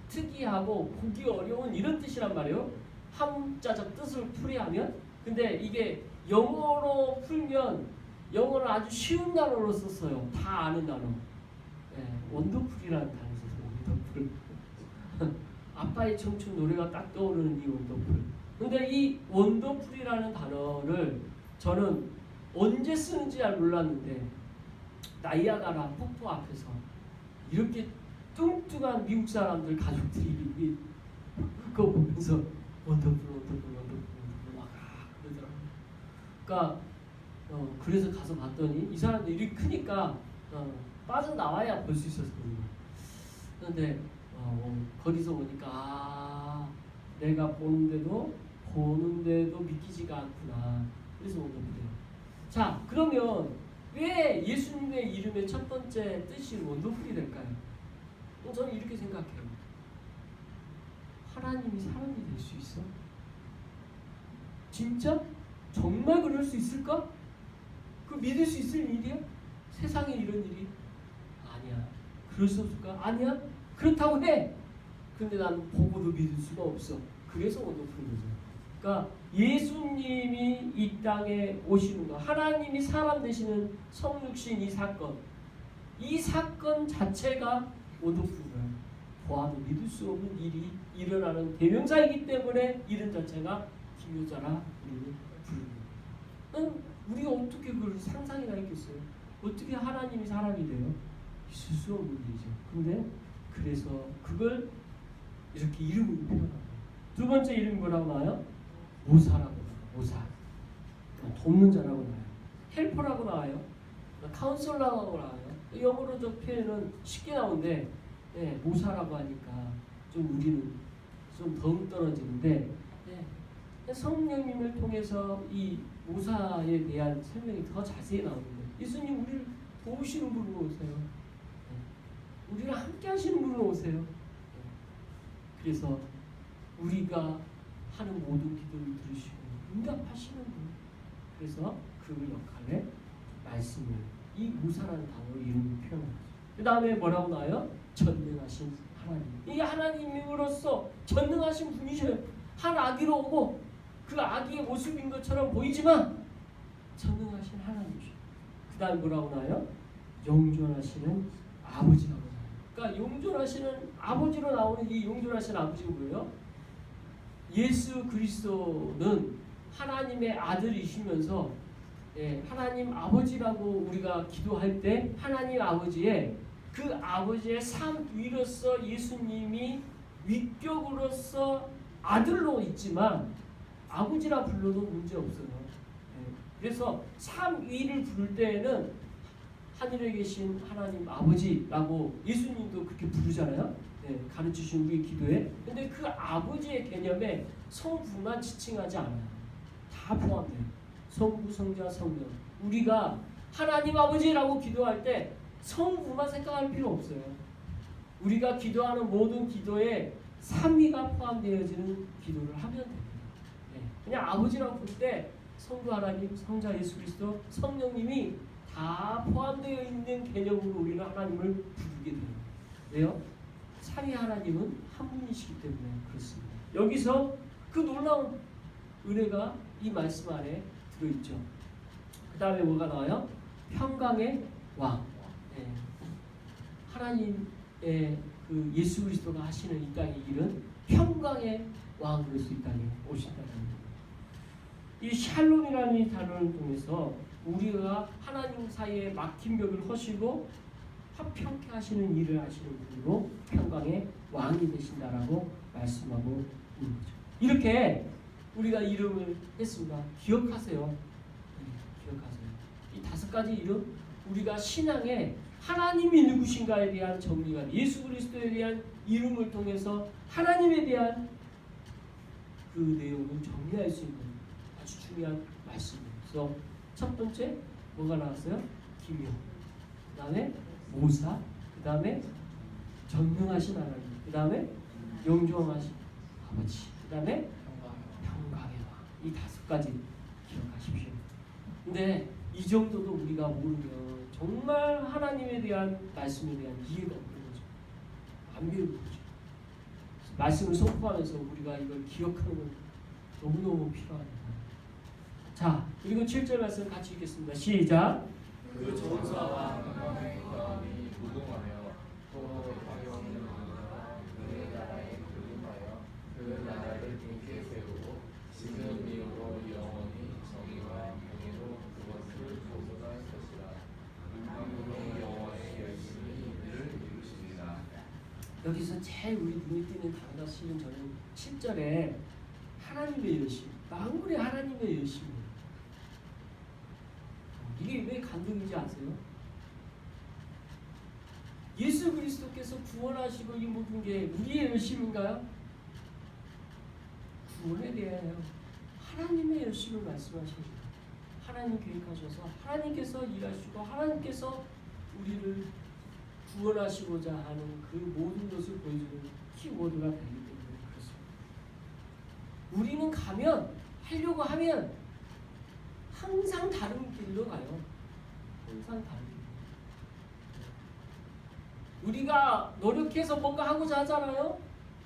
특이하고 보기 어려운 이런 뜻이란 말이에요. 한자적 뜻을 풀이하면. 근데 이게 영어로 풀면 영어를 아주 쉬운 단어로 썼어요. 다 아는 단어. 원더풀이라는 단어 썼어요. 원더풀. 아빠의 청춘 노래가 딱 떠오르는 이 원더풀. 근데 이 원더풀이라는 단어를 저는 언제 쓰는지 잘 몰랐는데 나이아가라 폭포 앞에서 이렇게 뚱뚱한 미국 사람들 가족들이 그거 보면서 원더풀 막 그러더라고요. 그러니까 그래서 가서 봤더니 이 사람들이 일이 크니까 빠져나와야 볼 수 있었거든요. 그런데 거기서 보니까 내가 보는데도 믿기지가 않구나. 그래서 원더풀이에요. 자, 그러면 왜 예수님의 이름의 첫 번째 뜻이 원더풀이 될까요? 저는 이렇게 생각해요. 하나님이 사람이 될 수 있어? 진짜? 정말 그럴 수 있을까? 그 믿을 수 있을 일이야? 세상에 이런 일이? 아니야. 그럴 수 없을까? 아니야. 그렇다고 해. 근데 나는 보고도 믿을 수가 없어. 그래서 원더풀인 거죠. 그러니까 예수님이 이 땅에 오시는 거, 하나님이 사람 되시는 성육신 이 사건 자체가 원더풀이에요. 보아도 믿을 수 없는 일이 일어나는 대명사이기 때문에 이름 자체가 기묘자라 우리는 부릅니다. 우리가 어떻게 그걸 상상이나 했겠어요? 어떻게 하나님이 사람이 돼요? 있을 수 없는 일이죠. 근데 그래서 그걸 이렇게 이름으로 표현합니다. 두 번째 이름이 뭐라고 나와요? 모사라고 나와요. 모사. 돕는 자라고 나와요. 헬퍼라고 나와요. 카운슬러라고 나와요. 영어로 저 표현은 쉽게 나오는데 모사라고 하니까 좀 우리는 좀 덜 떨어지는데 성령님을 통해서 이 모사에 대한 설명이 더 자세히 나오는데 예수님 우리를 도우시는 분으로 오세요. 우리랑 함께 하시는 분으로 오세요. 그래서 우리가 하는 모든 기도를 들으시고 응답하시는 분. 그래서 그 역할에 말씀을 이 모사라는 단어로 이름을 표현합니다. 그 다음에 뭐라고 나와요? 전능하신 하나님. 이 하나님으로서 전능하신 분이셔요. 한 아기로 오고 그 아기의 모습인 것처럼 보이지만 전능하신 하나님이셔요. 그 다음에 뭐라고 나와요? 영존하시는 아버지라고 나와요. 그러니까 영존하시는 아버지로 나오는 이 영존하시는 아버지가 뭐예요? 예수 그리스도는 하나님의 아들이시면서 하나님 아버지라고 우리가 기도할 때 하나님 아버지의 그 아버지의 삶 위로서 예수님이 위격으로서 아들로 있지만 아버지라 불러도 문제없어요. 그래서 삶 위를 부를 때에는 하늘에 계신 하나님 아버지라고 예수님도 그렇게 부르잖아요. 가르치신 우리 기도에. 근데 그 아버지의 개념에 성부만 지칭하지 않아요. 다 포함돼요. 성부, 성자, 성령. 우리가 하나님 아버지라고 기도할 때 성부만 생각할 필요 없어요. 우리가 기도하는 모든 기도에 삼위가 포함되어지는 기도를 하면 됩니다. 그냥 아버지라고 부를 때 성부 하나님, 성자 예수 그리스도, 성령님이 다 포함되어 있는 개념으로 우리는 하나님을 부르게 돼요. 왜요? 삼위 하나님은 한 분이시기 때문에 그렇습니다. 여기서 그 놀라운 은혜가 이 말씀 안에 들어있죠. 그 다음에 뭐가 나와요? 평강의 왕. 하나님의 그 예수 그리스도가 하시는 이 땅의 일은 평강의 왕으로서 이 땅에 오신다는 겁니다. 이 샬롬이라는 이 단어를 통해서 우리가 하나님 사이에 막힌 벽을 허시고 화평케 하시는 일을 하시는 분으로 평강의 왕이 되신다라고 말씀하고 있는 거죠. 이렇게 우리가 이름을 했습니다. 기억하세요. 기억하세요. 이 5가지 이름 우리가 신앙에 하나님이 누구신가에 대한 정리가 예수 그리스도에 대한 이름을 통해서 하나님에 대한 그 내용을 정리할 수 있는 아주 중요한 말씀입니다. 그래서 첫 번째 뭐가 나왔어요? 기묘. 그 다음에 모사. 그 다음에 전능하신 하나님. 그 다음에 영존하신 아버지. 그 다음에 평강의 왕. 이 5가지 기억하십시오. 근데 이 정도도 우리가 모르면 정말 하나님에 대한 말씀에 대한 이해가 없는 거죠. 안 배우는 거죠. 말씀을 선포하면서 우리가 이걸 기억하는 건 너무너무 필요합니다. 자, 그리고 7절 말씀 같이 읽겠습니다. 시작. 그 전사와 평강의 왕이 무궁하며 또 영원히 그 나라에 그림하여 그 나라를 굳게 세우고 지금 이후로 영원히 정의와 공의로 그것을 보존할 것이라. 그분이 여호와의 열심히 일을 이루시리라. 여기서 제일 우리 눈에 띄는 단어가 실은 저는 7절에 하나님의 열심, 만군의 하나님의 열심이에요. 이게 왜 감동인지 아세요? 예수 그리스도께서 구원하시고 이 모든 게 우리의 열심인가요? 구원에 대하여 하나님의 열심을 말씀하십니다. 하나님 계획하셔서 하나님께서 일하시고 하나님께서 우리를 구원하시고자 하는 그 모든 것을 보여주는 키워드가 되기 때문에 그렇습니다. 우리는 하려고 하면 항상 다른 길로 가요. 항상 다른 길. 우리가 노력해서 뭔가 하고자 하잖아요.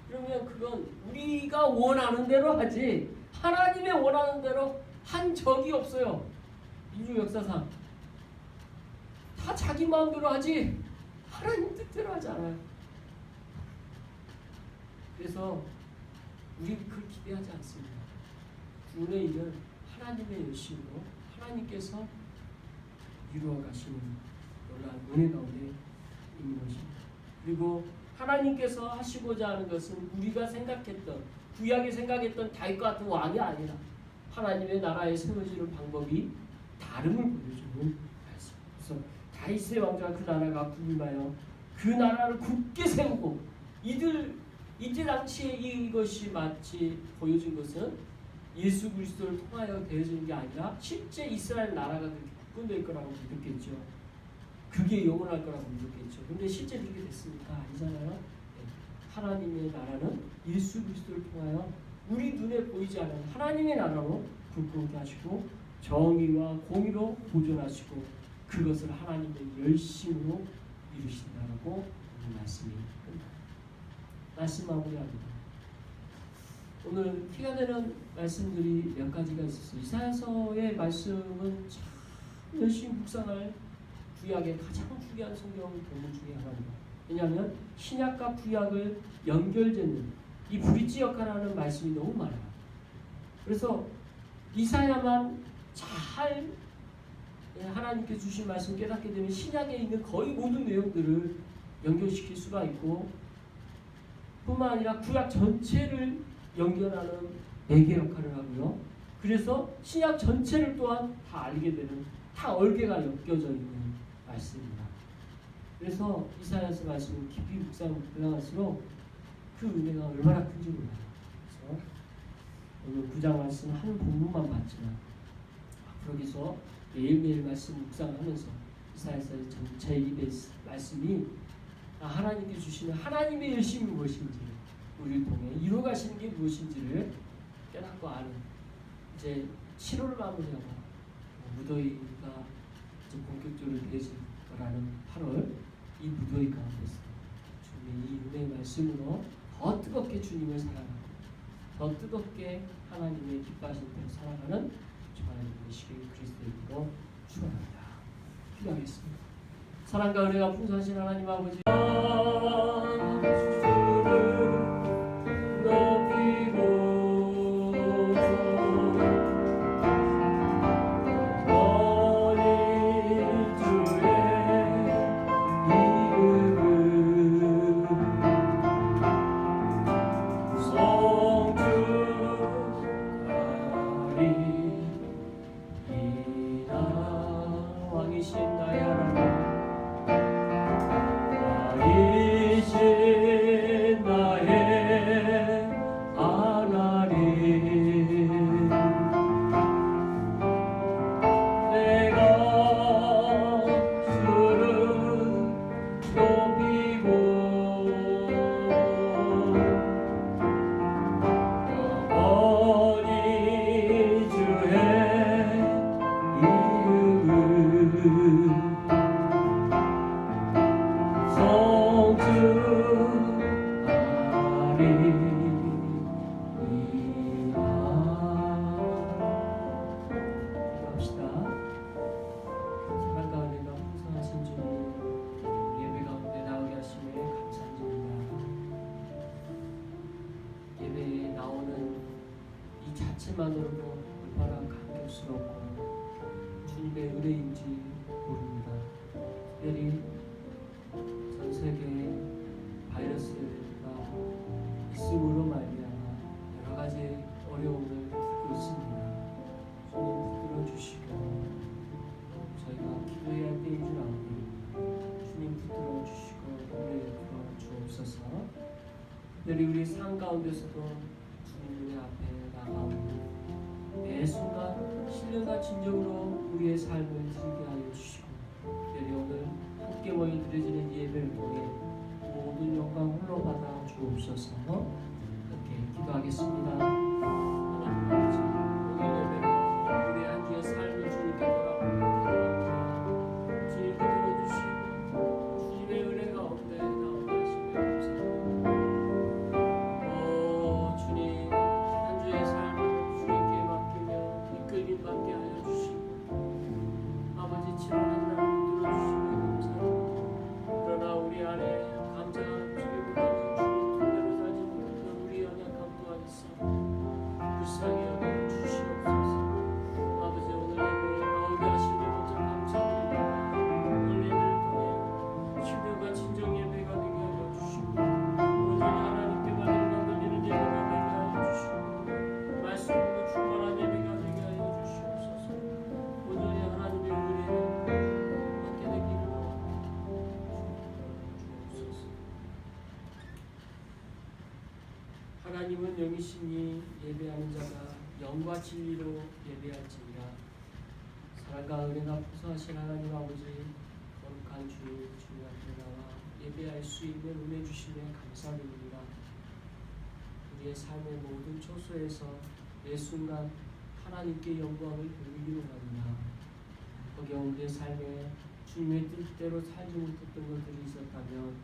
그러면 그건 우리가 원하는 대로 하지 하나님의 원하는 대로 한 적이 없어요. 인류 역사상 다 자기 마음대로 하지 하나님 뜻대로 하지 않아요. 그래서 우리는 그걸 기대하지 않습니다. 구원의 일은 하나님의 열심으로 하나님께서 이루어 가시는 놀라운 은혜 가운데 있는 것입니다. 그리고 하나님께서 하시고자 하는 것은 우리가 생각했던 구약에 생각했던 다윗과 같은 왕이 아니라 하나님의 나라에 세워지는 방법이 다름을 보여주는 말씀. 그래서 다윗의 왕조와 그 나라가 군림하여 그 나라를 굳게 세우고 이때 당시에 이것이 마치 보여준 것은 예수 그리스도를 통하여 되어지는 게 아니라 실제 이스라엘 나라가 그렇게 복권될 거라고 믿었겠죠. 그게 영원할 거라고 믿었겠죠. 근데 실제 그렇게 됐습니까? 아니잖아요. 네. 하나님의 나라는 예수 그리스도를 통하여 우리 눈에 보이지 않는 하나님의 나라로 굳건케 하시고 정의와 공의로 보존하시고 그것을 하나님의 열심으로 이루신다라고 말씀이 끝납니다. 말씀 마무리합니다. 오늘 티가 되는 말씀들이 몇 가지가 있었어요. 이사야서의 말씀은 참 열심히 묵상할 구약의 가장 중요한 성경 본문 중에 하나입니다. 왜냐하면 신약과 구약을 연결짓는 이 브릿지 역할을 하는 말씀이 너무 많아요. 그래서 이사야만 잘 하나님께 주신 말씀 깨닫게 되면 신약에 있는 거의 모든 내용들을 연결시킬 수가 있고 뿐만 아니라 구약 전체를 연결하는 매개 역할을 하고요. 그래서 신약 전체를 또한 다 알게 되는 다 얼개가 엮여져 있는 말씀입니다. 그래서 이사야서 말씀을 깊이 묵상할수록 그 은혜가 얼마나 큰지 몰라요. 그래서 오늘 9장 말씀 한 본문만 봤지만 앞으로서 매일매일 말씀 묵상하면서 이사야서의 전체 입의 말씀이 하나님께 주시는 하나님의 열심이 무엇인지 우리를 통해 이루어가시는 게 무엇인지를 깨닫고 아는 이제 7월을 마무리하고 무더위가 이제 본격적으로 되어질 거라는 8월 이 무더위 가운데서 주님의 이 은혜의 말씀으로 더 뜨겁게 주님을 사랑하고 더 뜨겁게 하나님의 기뻐하시는 대로 살아가는 저와 되시길 그리스도의 이름으로 축원합니다. 기도하겠습니다. 사랑과 은혜가 풍성하신 하나님 아버지 만으로도 얼마나 감격스럽고 주님의 은혜인지 모릅니다. 특별히 전 세계에 바이러스가 있음으로 말미암아 여러 가지 어려움을 겪고 있습니다. 주님 붙들어 주시고 저희 특별히 우리 삶 가운데서도 주님의 앞에 나가오니 매 순간 신령과 진정으로 우리의 삶을 드리게 하여 주시고, 특별히 오늘 함께 모여 드려지는 예배를 통해 모든 영광 홀로 받아 주옵소서. 함께 기도하겠습니다. 하나님 아버지, 오늘 예배로 우리 한 주의 삶을 주님께 돌아보며 기도합니다. 주님께 들어주시고 주님의 은혜 가운데 나오게 하시며 감사합니다. 주님, 한 주의 삶을 주님께 맡기며 이끌림 받게 하여 주시고 아버지 지난 한 날 들어주시며 감사합니다. 그러나 우리 안에 감사한 주님을 가진 주님 뜻대로 살지 못했던 우리 연약함 도와주사 불쌍히 여겨 주시옵소서. 아버지, 오늘 예배에 나오게 하시니 먼저 감사드립니다. 오늘 예배를 통해 신령과 진정 예배가 되게 하여 주시고 온전히 하나님께만 영광 돌리는 예배가 되게 하여 주시고 말씀으로 충만한 예배가 되게 하여 주시옵소서. 온전히 하나님의 은혜를 받게 되기를 주옵소서. 하나님은 영이시니 예배하는 자가 영과 진리로 예배할지니라. 사랑과 은혜가 풍성하신 하나님 아버지, 거룩한 주님 앞에 나와 예배할 수 있는 은혜 주심에 감사드립니다. 우리의 삶의 모든 초소에서 매 순간 하나님께 영광을 돌리기로 합니다. 어려운 우리의 삶에 주님의 뜻대로 살지 못했던 것들이 있었다면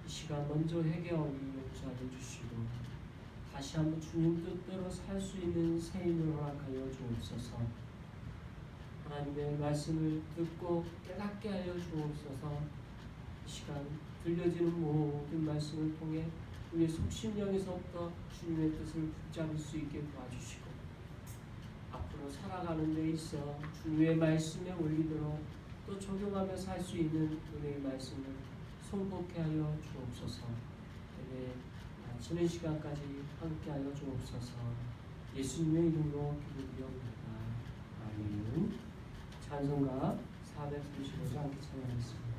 이 시간 먼저 회개하니 용서하여 주시고 다시 한번 주님 뜻대로 살 수 있는 새 힘을 허락하여 주옵소서. 하나님의 말씀을 듣고 깨닫게 하여 주옵소서. 이 시간 들려지는 모든 말씀을 통해 우리의 속심령에서부터 주님의 뜻을 붙잡을 수 있게 도와주시고 앞으로 살아가는 데 있어 주님의 말씀에 올리도록 또 적용하며 살 수 있는 은혜의 말씀을 손복해 하여 주옵소서. 예배 마치는 시간까지 함께하여 주옵소서. 예수님의 이름으로 기도드리옵나이다. 아멘. 찬송가 435장 함께 찬양하겠습니다.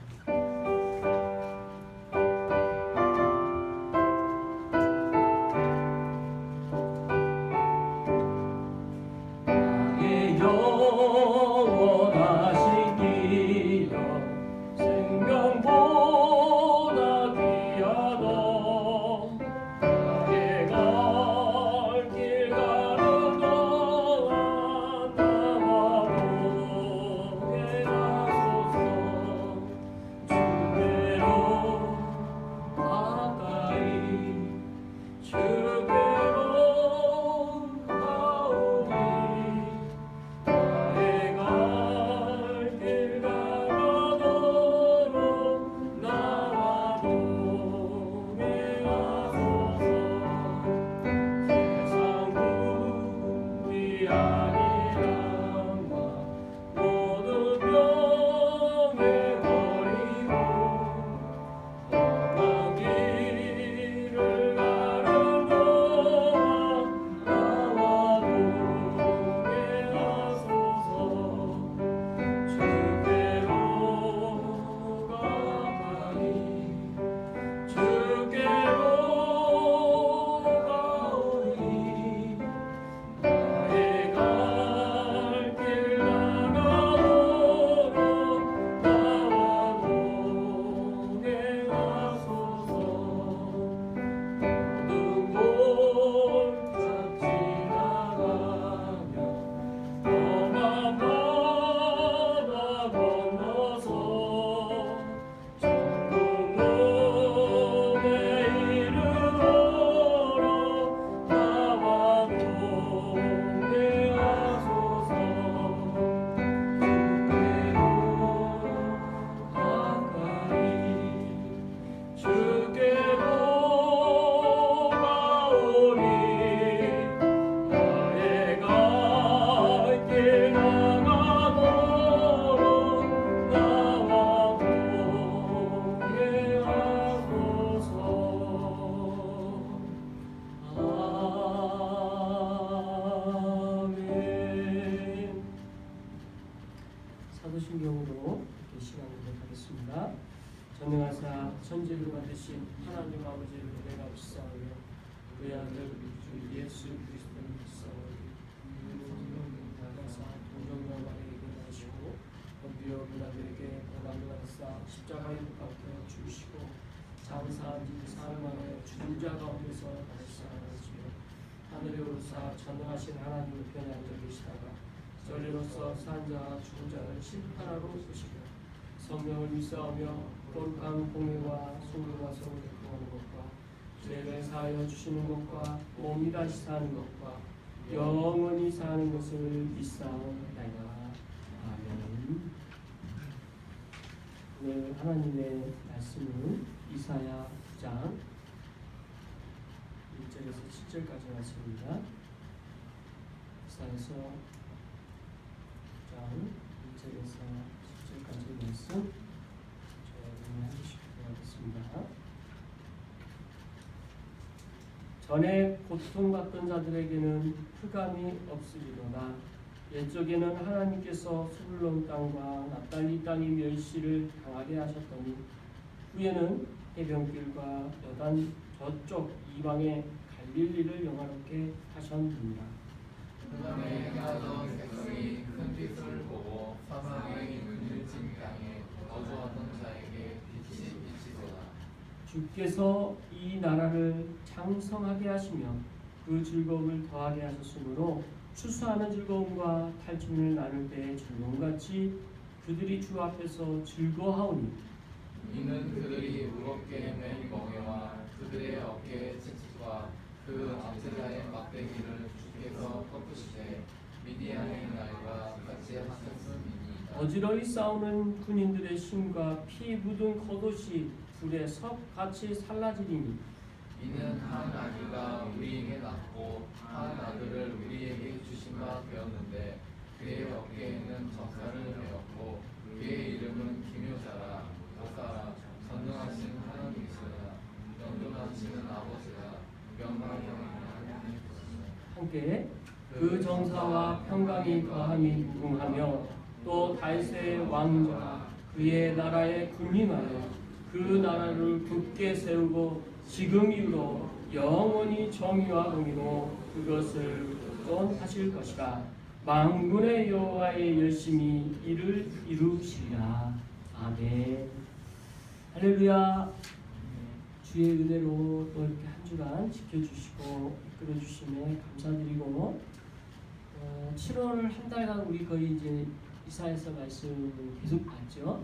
사도신경으로 이렇게 시간을 보내겠습니다. 전능하사 천지를 만드신 하나님 아버지를 내가 불쌍하며 너희 아들 주 예수 그리스도를 믿사오니 성령님 나가사 동정녀에게 하시고 본디오 빌라도에게 고난을 받사 십자가에 못 박혀 죽으시고 장사한 지 사흘 만에 죽은 자 가운데서 다시 살아나시며 하늘에 오르사 전능하신 하나님 우편에 앉아 계시다가 전리로서 산 자와 죽은 자를 심판하러 오시며 성령을 믿사오며 거룩한 공회와 소교와 성을 교통하는 것과 죄를 사하여 주시는 것과 몸이 다시 사는 것과 영원히 사는 것을 믿사옵나이다. 아멘. 오늘 하나님의 말씀은 이사야 9장 1절에서 7절까지 말씀입니다. 이사야서 9장 1절에서 7절까지 말씀 하겠습니다. 전에 고통받던 자들에게는 흑암이 없으리로다. 옛적에는 하나님께서 수블론 땅과 납달리 땅의 멸시를 당하게 하셨더니 후에는 해변길과 여단 저쪽 이방의 갈릴리를 영화롭게 하셨느니라. 그다음에 행하던 백성이 큰 빛을 보고 사망의 그늘진 땅에 거주하던 자에게 빛이 비치도다. 주께서 이 나라를 장성하게 하시며 그 즐거움을 더하게 하셨으므로 추수하는 즐거움과 탈춤을 나눌 때의 즐거움같이 그들이 주 앞에서 즐거워하오니 이는 그들이 무겁게 맨 멍에와 그들의 어깨의 채찍과 그 암세자의 막대기를 주께서 꺾으시되 미디안의 날과 같이 하셨음이니이다. 어지러이 싸우는 군인들의 힘과 피 묻은 겉옷이 불에 섭같이 살라지리니 이는 한 아기가 우리에게 낳고 한 아들을 우리에게 주신 바 되었는데 그의 어깨에는 정사를 메었고 그의 이름은 기묘자라 목사라 전능하신 하나님이시라 영존하시는 아버지라 명망형이라 하나님이시라. 함께 그 정사와 평강이 더함이 무궁하며 또 다윗의 왕좌 그의 나라에 군림하여 그 나라를 굳게 세우고 지금 이후로 영원히 정의와 공의로 그것을 존하실 것이라. 만군의 여호와의 열심히 이를 이루시리라. 아멘. 할렐루야. 주의 은혜로 또 이렇게 한 주간 지켜주시고 이끌어주심에 감사드리고 7월 한 달간 우리 거의 이제 이사야서 말씀 계속 봤죠.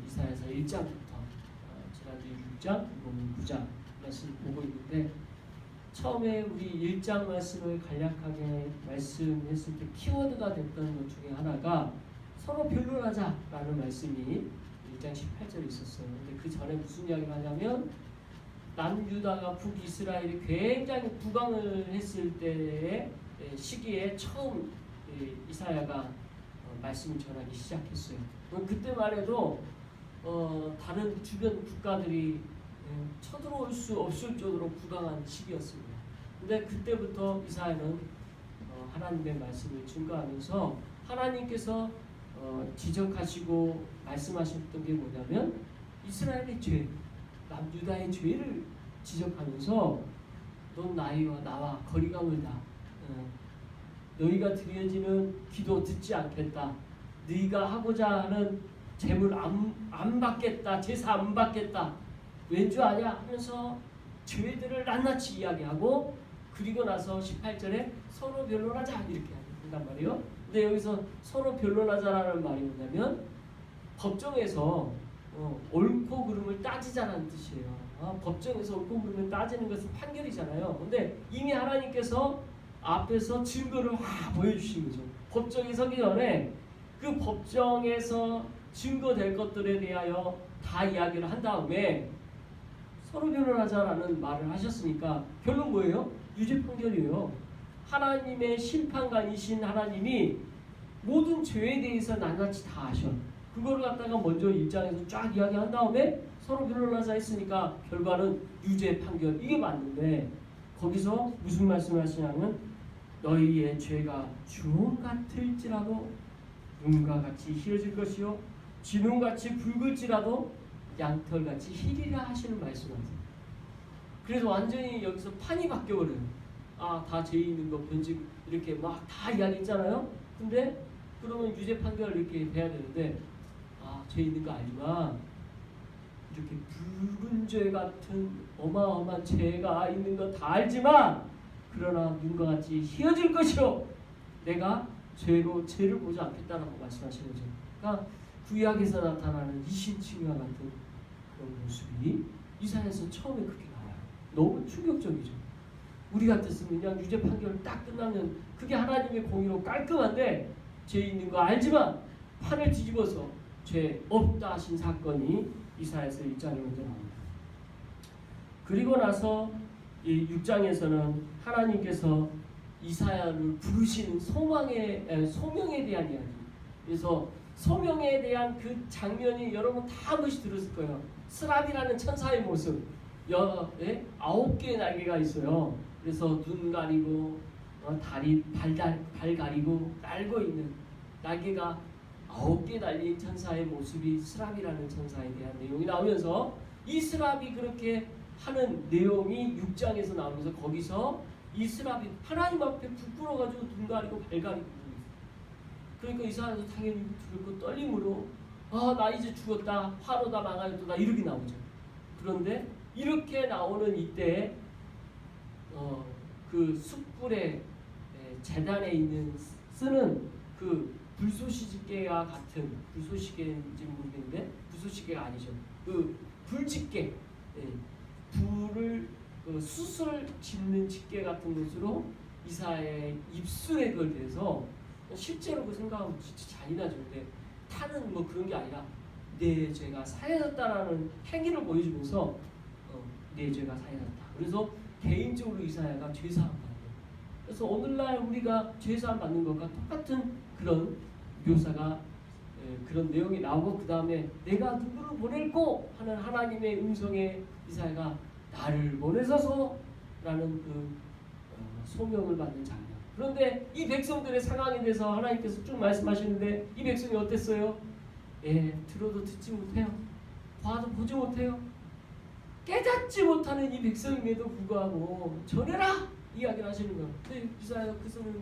이사야서 1장부터 지난주 6장, 이번은 9장 말씀 보고 있는데 처음에 우리 1장 말씀을 간략하게 말씀했을 때 키워드가 됐던 것 중에 하나가 서로 변론하자라는 말씀이 1장 18절에 있었어요. 근데 그 전에 무슨 이야기를 하냐면 남유다가 북이스라엘이 굉장히 부강을 했을 때의 시기에 처음 이사야가 말씀을 전하기 시작했어요. 그때만 해도 다른 주변 국가들이 쳐들어올 수 없을 정도로 부강한 시기였습니다. 근데 그때부터 이사야는 하나님의 말씀을 증거하면서 하나님께서 지적하시고 말씀하셨던 게 뭐냐면 이스라엘의 죄, 남유다의 죄를 지적하면서 넌 나와 거리가 멀다. 너희가 드려지는 기도 듣지 않겠다. 너희가 하고자 하는 재물 안 받겠다. 제사 안 받겠다. 왠 줄 아냐? 하면서 죄들을 낱낱이 이야기하고 그리고 나서 18절에 서로 변론하자 이렇게 한단 말이에요. 근데 여기서 서로 변론하자라는 말이 뭐냐면 법정에서 옳고 그름을 따지자라는 뜻이에요. 법정에서 옳고 그름을 따지는 것은 판결이잖아요. 근데 이미 하나님께서 앞에서 증거를 보여주신 거죠. 법정에 서기 전에 그 법정에서 증거될 것들에 대하여 다 이야기를 한 다음에 서로 변론하자라는 말을 하셨으니까 결론 뭐예요? 유죄 판결이에요. 하나님의 심판관이신 하나님이 모든 죄에 대해서 낱낱이 다 아셔. 그거를 갖다가 먼저 1장에서 쫙 이야기한 다음에 서로 변론하자 했으니까 결과는 유죄 판결. 이게 맞는데 거기서 무슨 말씀을 하시냐면 너희의 죄가 주홍 같을지라도 눈과 같이 희어질 것이요 진홍같이 붉을지라도 양털같이 희리라 하시는 말씀하세요. 그래서 완전히 여기서 판이 바뀌어버려요. 아, 다 죄 있는 거 변직 이렇게 막 다 이야기했잖아요. 근데 그러면 유죄 판결을 이렇게 해야 되는데, 아, 죄 있는 거 알지만 이렇게 붉은 죄 같은 어마어마한 죄가 있는 거 다 알지만, 그러나 눈과 같이 희어질 것이요, 내가 죄로 죄를 보지 않겠다라고 말씀하시는 거죠. 그러니까 구약에서 나타나는 이신칭과 같은 그런 모습이 이사야에서 처음에 그렇게 나와요. 너무 충격적이죠. 우리 같았으면 그냥 유죄 판결 딱 끝나면 그게 하나님의 공의로 깔끔한데, 죄 있는 거 알지만 판을 뒤집어서 죄 없다 하신 사건이 이사야에서 1장에 먼저 나옵니다. 그리고 나서 이 6장에서는 하나님께서 이사야를 부르신 소명에 대한 이야기. 그래서 소명에 대한 그 장면이 여러분 다 한 번씩 들었을 거예요. 스랍이라는 천사의 모습. 9개의 날개가 있어요. 그래서 눈 가리고 다리 발 가리고 날고 있는 날개가 9개 달린 천사의 모습이 스랍이라는 천사에 대한 내용이 나오면서, 이 스랍이 그렇게 하는 내용이 6장에서 나오면서, 거기서 이 스랍이 하나님 앞에 부끄러워가지고 눈 가리고 발 가리고 있어요. 그러니까 이사야도 당연히 두렵고 떨림으로, 아, 나 이제 죽었다, 화로다, 망하였다, 이렇게 나오죠. 그런데 이렇게 나오는 이때 그 숯불에 제단에 있는 쓰는 그 불쏘시개와 같은, 불쏘시개인지 모르겠는데 불쏘시개가 아니죠. 그 불집게, 불을 숯을 짓는 집게 같은 것으로 이사야의 입술에 그걸 대서, 실제로 그 생각하면 진짜 잔인하죠. 근데 타는 뭐 그런 게 아니라 내 죄가 사해졌다라는 행위를 보여주면서 내 죄가 사해졌다. 그래서 개인적으로 이사야가 죄사함 받는. 그래서 오늘날 우리가 죄사함 받는 것과 똑같은 그런 묘사가, 그런 내용이 나오고, 그 다음에 내가 누구를 보낼고 하는 하나님의 음성에 이사야가 나를 보내소서라는 그 소명을 받는 장면. 그런데 이 백성들의 상황에 대해서 하나님께서 쭉 말씀하시는데, 이 백성이 어땠어요? 들어도 듣지 못해요. 봐도 보지 못해요. 깨닫지 못하는 이 백성임에도 불구하고 전해라! 이야기를 하시는 거예요. 근데 이사야 그 소리를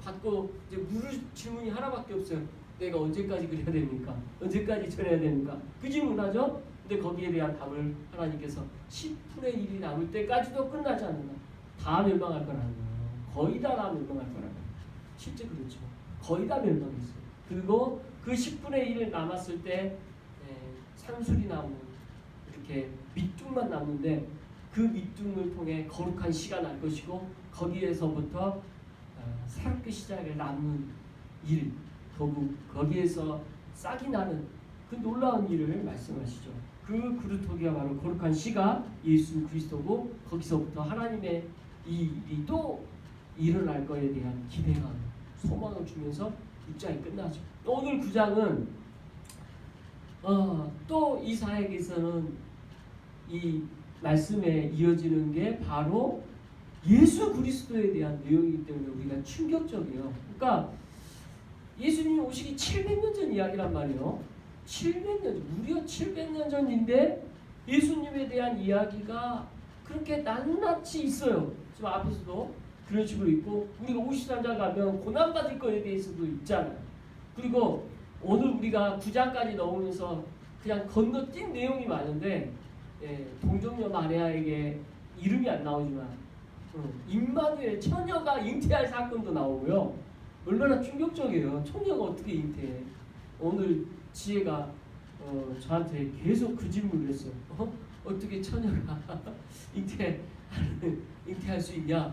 받고 이제 물을 질문이 하나밖에 없어요. 내가 언제까지 그래야 됩니까? 언제까지 전해야 됩니까? 그 질문하죠. 근데 거기에 대한 답을 하나님께서 10분의 1이 남을 때까지도 끝나지 않는다. 다 멸망할 거라는 거예요. 거의 다 멸망할 거라는 거예요. 실제 그렇죠. 거의 다 멸망했어요. 그리고 그 10분의 1 남았을 때 산술이 나무, 이렇게 밑둥만 남는데, 그 밑둥을 통해 거룩한 씨가 날 것이고, 거기에서부터 새롭게 시작을 남는 일, 거기에서 싹이 나는 그 놀라운 일을 말씀하시죠. 그 그루터기가 바로 거룩한 씨가 예수 그리스도고, 거기서부터 하나님의 이 일이 또 일어날 거에 대한 기대감, 소망을 주면서 6장이 끝나죠. 오늘 9장은 또 이사야에게서는 이 말씀에 이어지는 게 바로 예수 그리스도에 대한 내용이기 때문에 우리가 충격적이에요. 그러니까 예수님이 오시기 700년 전 이야기란 말이에요. 700년 전, 무려 700년 전인데 예수님에 대한 이야기가 그렇게 낱낱이 있어요. 지금 앞에서도 그런 식으로 있고, 우리가 53장 가면 고난받을 거에 대해서도 있잖아요. 그리고 오늘 우리가 9장까지 넘으면서 그냥 건너뛴 내용이 많은데, 동정녀 마리아에게 이름이 안 나오지만 임마누엘 처녀가 잉태할 사건도 나오고요. 얼마나 충격적이에요. 처녀가 어떻게 잉태해? 오늘 지혜가 저한테 계속 그 질문을 했어요. 어떻게 처녀가 잉태할 수 있냐?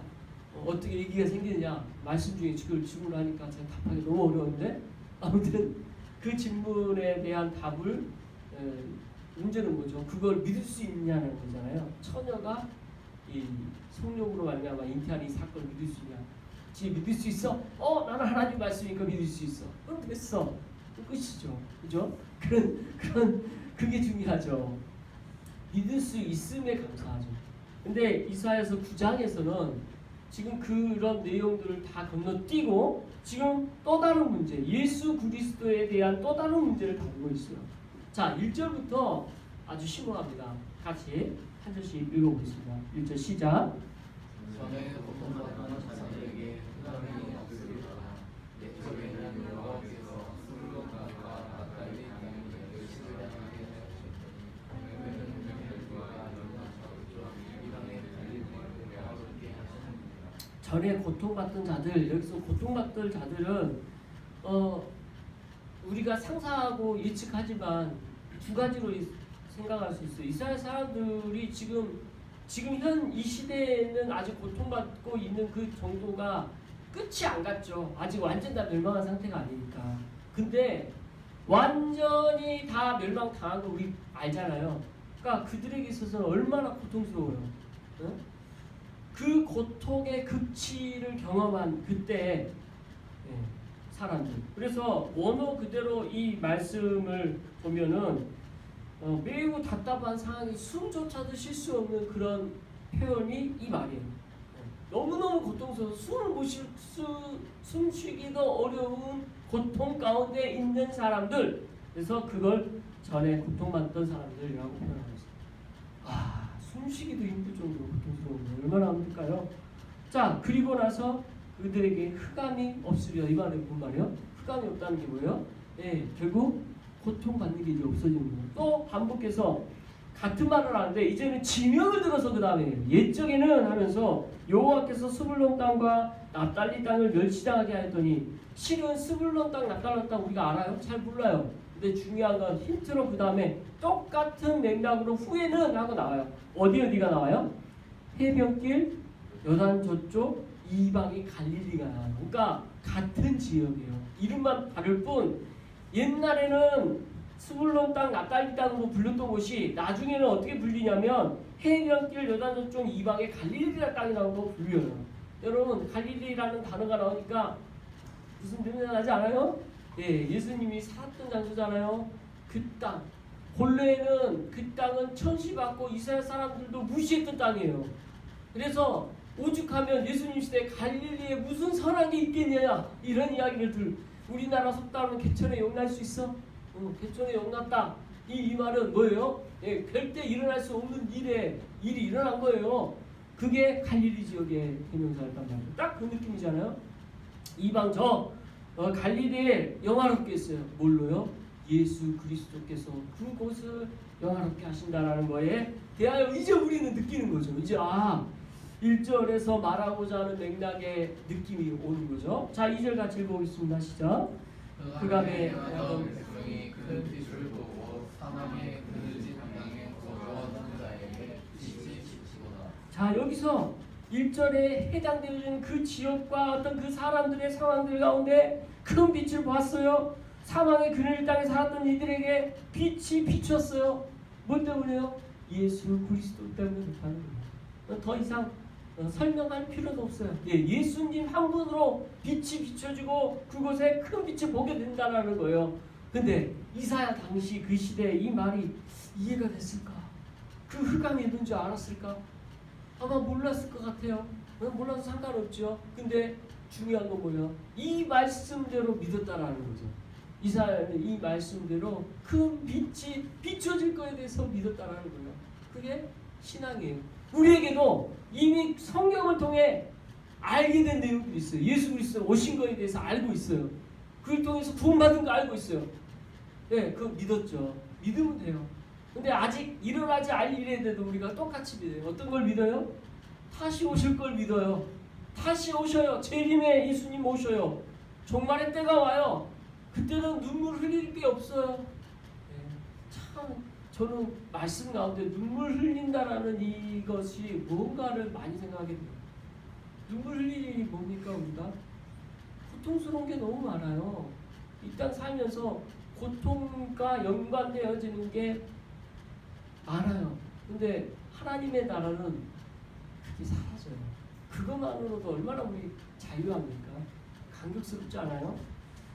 어떻게 얘기가 생기느냐? 말씀 중에 그걸 질문하니까 제가 답하기 너무 어려운데, 아무튼 그 질문에 대한 답을, 문제는 뭐죠? 그걸 믿을 수 있냐는 거잖아요. 처녀가 이 성령으로 말미암아 잉태한 이 사건을 믿을 수 있냐? 지금 믿을 수 있어? 나는 하나님 말씀이니까 믿을 수 있어. 그럼 됐어. 끝이죠. 그죠? 그게 중요하죠. 믿을 수 있음에 감사하죠. 근데 이사야서 9장에서는 지금 그런 내용들을 다 건너뛰고 지금 또 다른 문제, 예수 그리스도에 대한 또 다른 문제를 다루고 있어요. 자, 1절부터 아주 심오합니다. 같이 한 절씩 읽어보겠습니다. 1절 시작. 전에 고통받는 자들에게 흑암이 없으리라. 옛적에는 여호와께서 수르론과 납달리 땅에 열심을 당하게 하셨더니 그는 그들과 연합하였죠. 이 땅에 달린 것을 영화롭게 하셨느니라. 전에 고통받던 자들, 여기서 고통받던 자들은 우리가 상상하고 예측하지만 두 가지로 생각할 수 있어요. 이스라엘 사람들이 지금 현 이 시대에는 아직 고통받고 있는 그 정도가 끝이 안 갔죠. 아직 완전 다 멸망한 상태가 아니니까. 근데 완전히 다 멸망당한 거 우리 알잖아요. 그러니까 그들에게 있어서는 얼마나 고통스러워요. 응? 그 고통의 극치를 경험한 그때 사람들. 그래서 원어 그대로 이 말씀을 보면은 매우 답답한 상황이 숨조차도 쉴 수 없는 그런 표현이 이 말이에요. 너무너무 고통스러워 숨 쉬기도 어려운 고통 가운데 있는 사람들. 그래서 그걸 전에 고통받던 사람들이라고 표현하고 있습니다. 숨 쉬기도 힘들 정도로 고통스러운 거 얼마나 힘들까요? 자, 그리고 나서 그들에게 흑암이 없으리라. 이 말에 뭔 말이에요? 흑암이 없다는 게 뭐예요? 결국 고통받는 게 이제 없어지는 거예요. 또 반복해서 같은 말을 하는데 이제는 지명을 들어서 그 다음에 옛적에는 하면서 여호와께서 스불론 땅과 납달리 땅을 멸시당하게 하였더니 실은 스불론 땅, 납달리 땅 우리가 알아요? 잘 몰라요. 근데 중요한 건 힌트로 그 다음에 똑같은 맥락으로 후에는 하고 나와요. 어디가 나와요? 해변길, 요단 저쪽, 이방이 갈릴리가 나와요. 그러니까 같은 지역이에요. 이름만 다를 뿐 옛날에는 스불론 땅, 납달리 땅으로 불렸던 곳이 나중에는 어떻게 불리냐면 해변길, 요단 저쪽, 이방의 갈릴리라는 땅이라고 불려요. 여러분 갈릴리라는 단어가 나오니까 무슨 냄새 나지 않아요? 예수님이 살았던 장소잖아요. 그 땅. 본래는 그 땅은 천시받고 이스라엘 사람들도 무시했던 땅이에요. 그래서 오죽하면 예수님 시대에 갈릴리에 무슨 선한 게 있겠냐 이런 이야기를 우리나라 속담은 개천에 용날 수 있어? 개천에 용났다. 이 말은 뭐예요? 절대 일어날 수 없는 일이 일어난 거예요. 그게 갈릴리 지역의 대명사였단 말이에요. 딱 그 느낌이잖아요. 이방 갈릴리에 영화롭게 했어요. 뭘로요? 예수 그리스도께서 그곳을 영화롭게 하신다라는 거에 대하여 이제 우리는 느끼는 거죠. 이제 1절에서 말하고자 하는 맥락의 느낌이 오는 거죠. 자, 2절 같이 읽어보겠습니다. 시작. 흑암에 하던 백성이 큰 빛을 보고 사망의 그늘진 땅에 거주하는 자에게 빛이 비치도다. 자, 여기서 1절에 해당되어지는 그 지역과 어떤 그 사람들의 상황들 가운데 큰 빛을 봤어요. 사망의 그늘 땅에 살았던 이들에게 빛이 비쳤어요. 뭐 때문에요? 예수 그리스도 때문에 그렇다는 거예요. 더 이상 설명할 필요도 없어요. 예수님 한 분으로 빛이 비춰지고 그곳에 큰 빛을 보게 된다는 거예요. 근데 이사야 당시 그 시대에 이 말이 이해가 됐을까? 그 흑암이 있는 줄 알았을까? 아마 몰랐을 것 같아요. 몰라서 상관없죠. 근데 중요한 건 뭐예요? 이 말씀대로 믿었다라는 거죠. 이사야는 이 말씀대로 큰 빛이 비춰질 거에 대해서 믿었다라는 거예요. 그게 신앙이에요. 우리에게도 이미 성경을 통해 알게 된 내용들이 있어요. 예수 그리스도 오신 거에 대해서 알고 있어요. 그걸 통해서 구원받은 거 알고 있어요. 그거 믿었죠. 믿으면 돼요. 근데 아직 일어나지 않을 일인데도 우리가 똑같이 믿어요. 어떤 걸 믿어요? 다시 오실 걸 믿어요. 다시 오셔요. 재림에 예수님 오셔요. 종말의 때가 와요. 그때는 눈물 흘릴 게 없어요. 참 저는 말씀 가운데 눈물 흘린다라는 이것이 뭔가를 많이 생각하게 돼요. 눈물 흘릴 일이 뭡니까 우리가? 고통스러운 게 너무 많아요. 이 땅 살면서 고통과 연관되어지는 게 많아요. 근데 하나님의 나라는 그게 사라져요. 그것만으로도 얼마나 우리 자유합니까? 감격스럽지 않아요?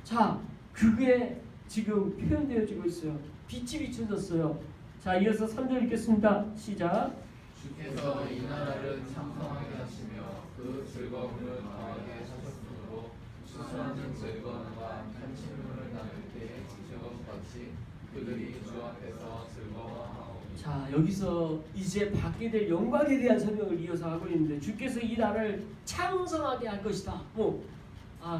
자, 그게 지금 표현되어지고 있어요. 빛이 비춰졌어요. 자, 이어서 3절 읽겠습니다. 시작. 주께서 이 나라를 창성하게 하시며 그 즐거움을 더하게 하셨으므로 추수하는 즐거움과 편식물을 나눌 때의 즐거움같이 그들이 주 앞에서 즐거워하옵나니 자, 여기서 이제 받게 될 영광에 대한 설명을 이어서 하고 있는데, 주께서 이 나라를 창성하게 할 것이다.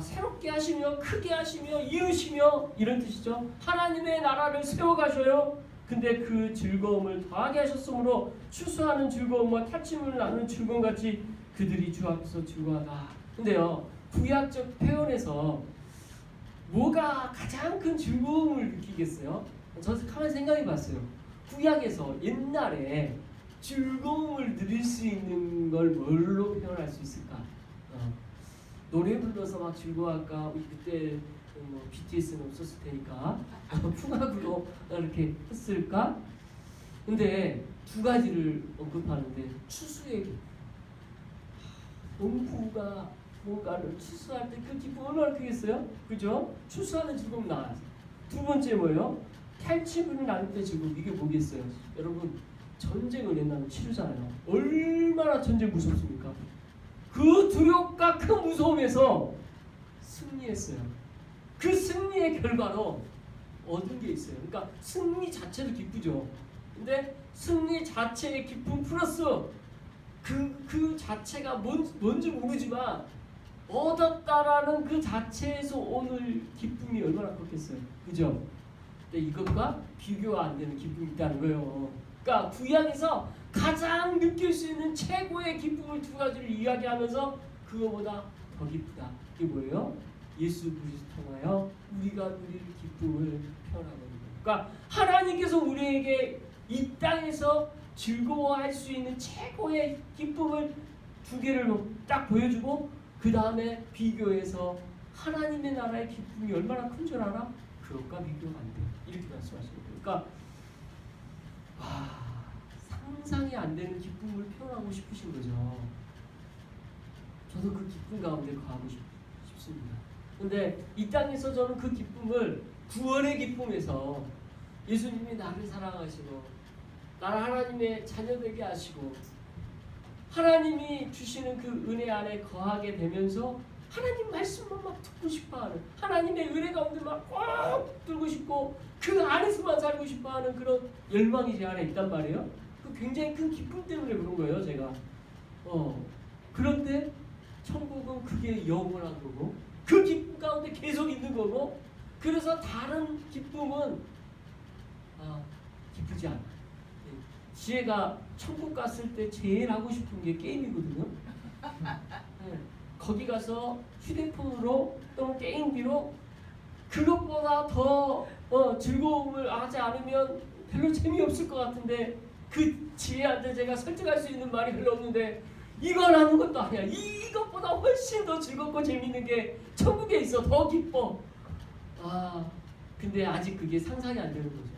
새롭게 하시며 크게 하시며 이으시며 이런 뜻이죠. 하나님의 나라를 세워가셔요. 근데 그 즐거움을 더하게 하셨으므로 추수하는 즐거움과 탈취물을 나누는 즐거움같이 그들이 주 앞에서 즐거워하다. 근데요, 구약적 표현에서 뭐가 가장 큰 즐거움을 느끼겠어요? 저는 가만히 생각해 봤어요. 구약에서 옛날에 즐거움을 누릴 수 있는 걸 뭘로 표현할 수 있을까? 노래 불러서 막 즐거워할까? 우리 그때 BTS는 없었을 테니까 풍악으로 이렇게 했을까? 근데 두 가지를 언급하는데, 추수의 기쁨. 농부가 뭔가를 추수할 때 그 기쁨 얼마나 크겠어요? 그죠? 추수하는 즐거움 나아지. 두 번째 뭐예요? 탈취물을 나눌 때 즐거움. 이게 뭐겠어요? 여러분, 전쟁을 옛날에 치르잖아요. 얼마나 전쟁 무섭습니까? 그 두려움과 큰 무서움에서 승리했어요. 그 승리의 결과로 얻은 게 있어요. 그러니까 승리 자체도 기쁘죠. 근데 승리 자체의 기쁨 플러스 그 자체가 뭔지 모르지만 얻었다라는 그 자체에서 오늘 기쁨이 얼마나 컸겠어요. 그죠? 근데 이것과 비교가 안 되는 기쁨이 있다는 거예요. 그러니까 구약에서 가장 느낄 수 있는 최고의 기쁨을 두 가지를 이야기하면서 그거보다 더 기쁘다. 이게 뭐예요? 예수 그리스도 통하여 우리가 누릴 기쁨을 표현하거든요. 그러니까 하나님께서 우리에게 이 땅에서 즐거워할 수 있는 최고의 기쁨을 두 개를 딱 보여주고, 그 다음에 비교해서 하나님의 나라의 기쁨이 얼마나 큰 줄 알아? 그것과 비교가 안 돼. 이렇게 말씀하시는 거예요. 그러니까 상상이 안 되는 기쁨을 표현하고 싶으신 거죠. 저도 그 기쁨 가운데 거하고 싶습니다. 근데 이 땅에서 저는 그 기쁨을 구원의 기쁨에서 예수님이 나를 사랑하시고 나를 하나님의 자녀 되게 하시고 하나님이 주시는 그 은혜 안에 거하게 되면서 하나님 말씀만 막 듣고 싶어하는, 하나님의 은혜 가운데 막 꼭 들고 싶고 그 안에서만 살고 싶어하는 그런 열망이 제 안에 있단 말이에요. 그 굉장히 큰 기쁨 때문에 그런 거예요, 제가. 그런데 천국은 그게 영원한 거고 그 기쁨 가운데 계속 있는 거고, 그래서 다른 기쁨은 기쁘지 않아. 지혜가 천국 갔을 때 제일 하고 싶은 게 게임이거든요. 네. 거기 가서 휴대폰으로 또는 게임기로 그것보다 더 즐거움을 하지 않으면 별로 재미없을 것 같은데, 그 지혜한테 제가 설득할 수 있는 말이 별로 없는데, 이건 아무것도 아니야. 이것보다 훨씬 더 즐겁고 재밌는 게 천국에 있어. 더 기뻐. 근데 아직 그게 상상이 안 되는 거죠.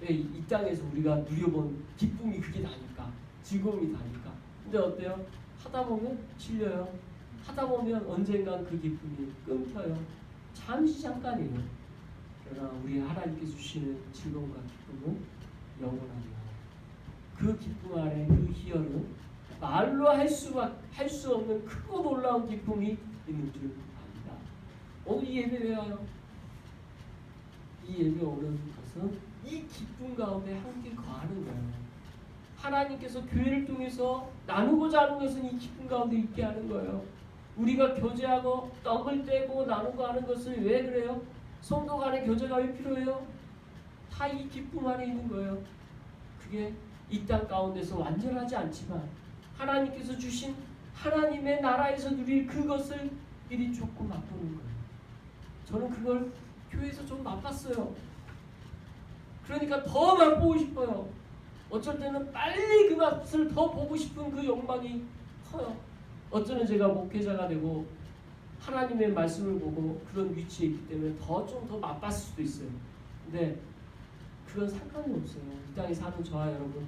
이 땅에서 우리가 누려본 기쁨이 그게 나니까, 즐거움이 나니까. 근데 어때요? 하다 보면 질려요. 하다 보면 언젠간 그 기쁨이 끊겨요. 잠시 잠깐이에요. 그러나 우리 하나님께서 주시는 즐거움과 기쁨은 영원합니다. 그 기쁨 안에 그 희열은 말로 할 수 없는 크고 놀라운 기쁨이 있는 줄 압니다. 오늘 이 예배 왜 와요? 이 예배 오는 것은 이 기쁨 가운데 함께 거하는 거예요. 하나님께서 교회를 통해서 나누고자 하는 것은 이 기쁨 가운데 있게 하는 거예요. 우리가 교제하고 떡을 떼고 나누고 하는 것은 왜 그래요? 성도 간의 교제가 왜 필요해요? 다 이 기쁨 안에 있는 거예요. 그게 이 땅 가운데서 완전하지 않지만 하나님께서 주신 하나님의 나라에서 누릴 그것을 미리 조금 맛보는 거예요. 저는 그걸 교회에서 좀 맛봤어요. 그러니까 더 맛보고 싶어요. 어쩔 때는 빨리 그 맛을 더 보고 싶은 그 욕망이 커요. 어쩌면 제가 목회자가 되고 하나님의 말씀을 보고 그런 위치에 있기 때문에 좀 더 맛봤을 수도 있어요. 근데 그건 상관이 없어요. 이 땅에 사는 저와 여러분,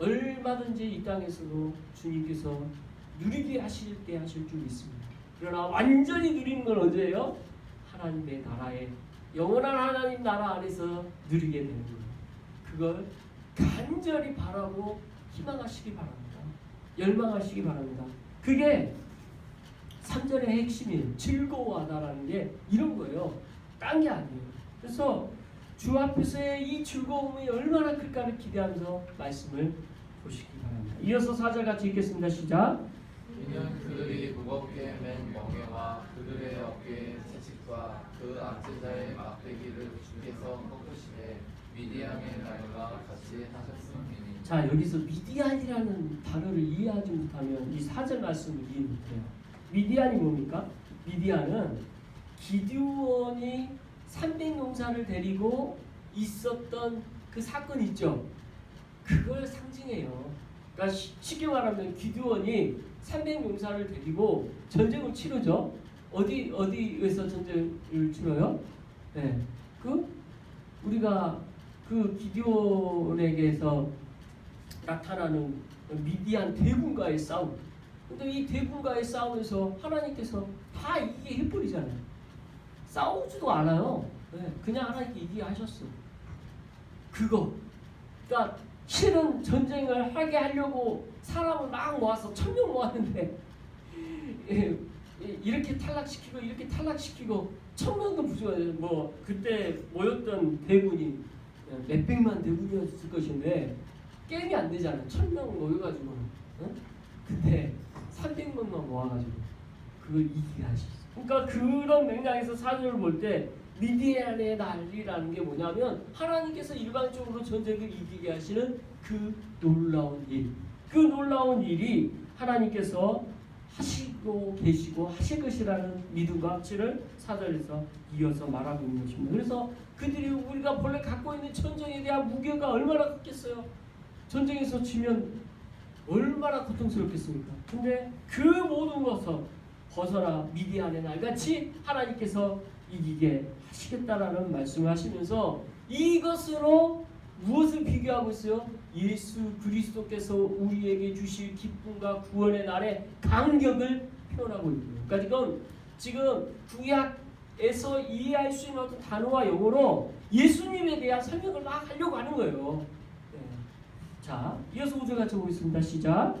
얼마든지 이 땅에서도 주님께서 누리게 하실 때 하실 줄 믿습니다. 그러나 완전히 누리는 건 언제예요? 하나님의 나라에, 영원한 하나님 나라 안에서 누리게 되는 거예요. 그걸 간절히 바라고 희망하시기 바랍니다. 열망하시기 바랍니다. 그게 3절의 핵심이에요. 즐거워하다라는 게 이런 거예요. 딴 게 아니에요. 그래서 주 앞에서의 이 즐거움이 얼마나 클까를 기대하면서 말씀을 보시기 바랍니다. 이어서 4절 같이 읽겠습니다. 시작. 이는 그들이 무겁게 맨 멍에와 그들의 어깨에 채찍과 그 앉은 자의 막대기를 주께서 꺾으시되 미디안의 날과 같이 하셨음이니. 자, 여기서 미디안이라는 단어를 이해하지 못하면 이 4절 말씀을 이해 못해요. 미디안이 뭡니까? 미디안은 기드온이 300용사를 데리고 있었던 그 사건 있죠. 그걸 상징해요. 그러니까 쉽게 말하면 기드온이 300용사를 데리고 전쟁을 치르죠. 어디에서 전쟁을 치러요? 네, 우리가 그 기드온에게서 나타나는 미디안 대군과의 싸움. 근데 이 대군과의 싸움에서 하나님께서 다 이기게 해버리잖아요. 싸우지도 않아요. 네, 그냥 하나님께 이기게 하셨어. 그거. 그러니까 실은 전쟁을 하게 하려고 사람을 막 모아서 1000명 모았는데 이렇게 탈락시키고 이렇게 탈락시키고 1000명도 부족해요. 뭐 그때 모였던 대군이 몇백만 대군이었을 것인데 게임이 안 되잖아요. 1000명 모여가지고. 응? 근데 300명만 모아가지고 그걸 이기게 하셨어. 그러니까 그런 맥락에서 사절을 볼 때 미디안의 난리라는 게 뭐냐면 하나님께서 일방적으로 전쟁을 이기게 하시는 그 놀라운 일. 그 놀라운 일이 하나님께서 하시고 계시고 하실 것이라는 믿음과 확신을 사절에서 이어서 말하고 있는 것입니다. 그래서 그들이 우리가 본래 갖고 있는 전쟁에 대한 무게가 얼마나 컸겠어요. 전쟁에서 지면 얼마나 고통스럽겠습니까? 근데 그 모든 것을 벗어나 미디안의 날같이 하나님께서 이기게 하시겠다라는 말씀을 하시면서 이것으로 무엇을 비교하고 있어요? 예수 그리스도께서 우리에게 주실 기쁨과 구원의 날의 간격을 표현하고 있는 거예요. 그러니까 이건 지금 구약에서 이해할 수 있는 어떤 단어와 용어로 예수님에 대한 설명을 막 하려고 하는 거예요. 네. 자, 이어서 5절 같이 보겠습니다. 시작.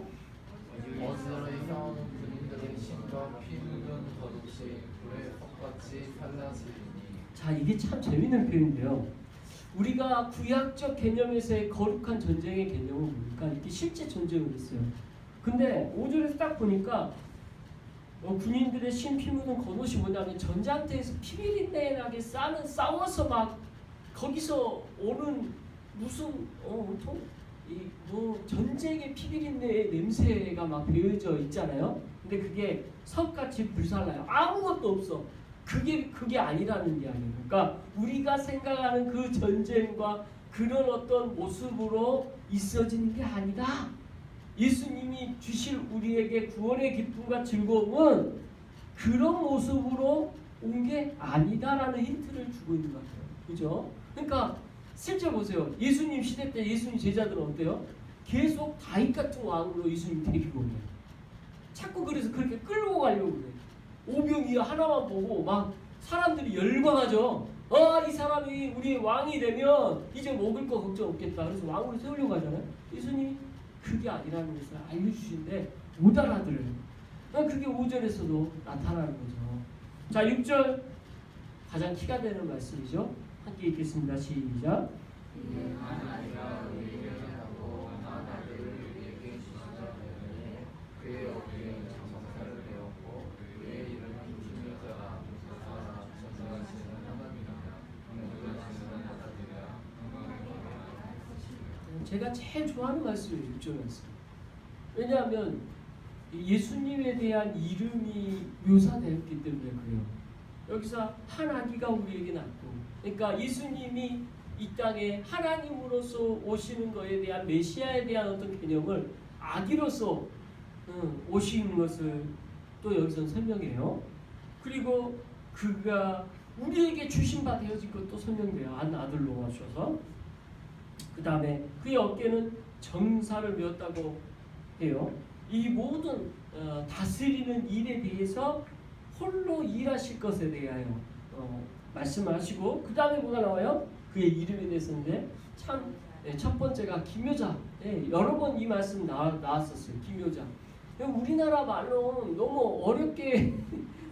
어스러이 싸우는 군인들의 신과 피 묻은 겉옷이 불에 헛같이 살라지리니. 자, 이게 참 재밌는 표현인데요. 우리가 구약적 개념에서의 거룩한 전쟁의 개념은 뭡니까? 이렇게 실제 전쟁을 했어요. 근데 5절에서 딱 보니까 군인들의 신 피 묻은 겉옷이 뭐냐면 전장터에서 피비린내나게 싸워서 막 거기서 오는 무슨 뭐 전쟁의 피비린내의 냄새가 막 배어져 있잖아요. 근데 그게 석같이 불살라요. 아무것도 없어. 그게 아니라는 게 아니에요. 그러니까 우리가 생각하는 그 전쟁과 그런 어떤 모습으로 있어지는 게 아니다. 예수님이 주실 우리에게 구원의 기쁨과 즐거움은 그런 모습으로 온 게 아니다라는 힌트를 주고 있는 것 같아요. 그죠? 그러니까 실제 보세요. 예수님 시대 때 예수님 제자들은 어때요? 계속 다윗 같은 왕으로 예수님 데리고 오네요. 자꾸 그래서 그렇게 끌고 가려고 그래. 오병이 하나만 보고 막 사람들이 열광하죠. 이 사람이 우리의 왕이 되면 이제 먹을 거 걱정 없겠다. 그래서 왕으로 세우려고 하잖아요. 예수님이 그게 아니라는 것을 알려주시는데 못 알아들어요. 그게 5절에서도 나타나는 거죠. 자, 6절 가장 키가 되는 말씀이죠. 함께 읽겠습니다. 시작. 제가 제일 좋아하는 말씀이 6절 말씀. 왜냐하면 예수님에 대한 이름이 묘사되었기 때문에 그래요. 여기서 한 아기가 우리에게 낳고, 그러니까 예수님이 이 땅에 하나님으로서 오시는 것에 대한 메시아에 대한 어떤 개념을 아기로서 오신 것을 또 여기서 설명해요. 그리고 그가 우리에게 주신 바 되어진 것도 설명돼요. 한 아들로 오셔서. 그 다음에 그의 어깨는 정사를 메었다고 해요. 이 모든 다스리는 일에 대해서 홀로 일하실 것에 대하여 말씀을 하시고, 그 다음에 뭐가 나와요? 그의 이름에 대해서인데 참 첫 번째가 기묘자. 여러 번 이 말씀 나왔었어요. 기묘자. 우리나라 말로는 너무 어렵게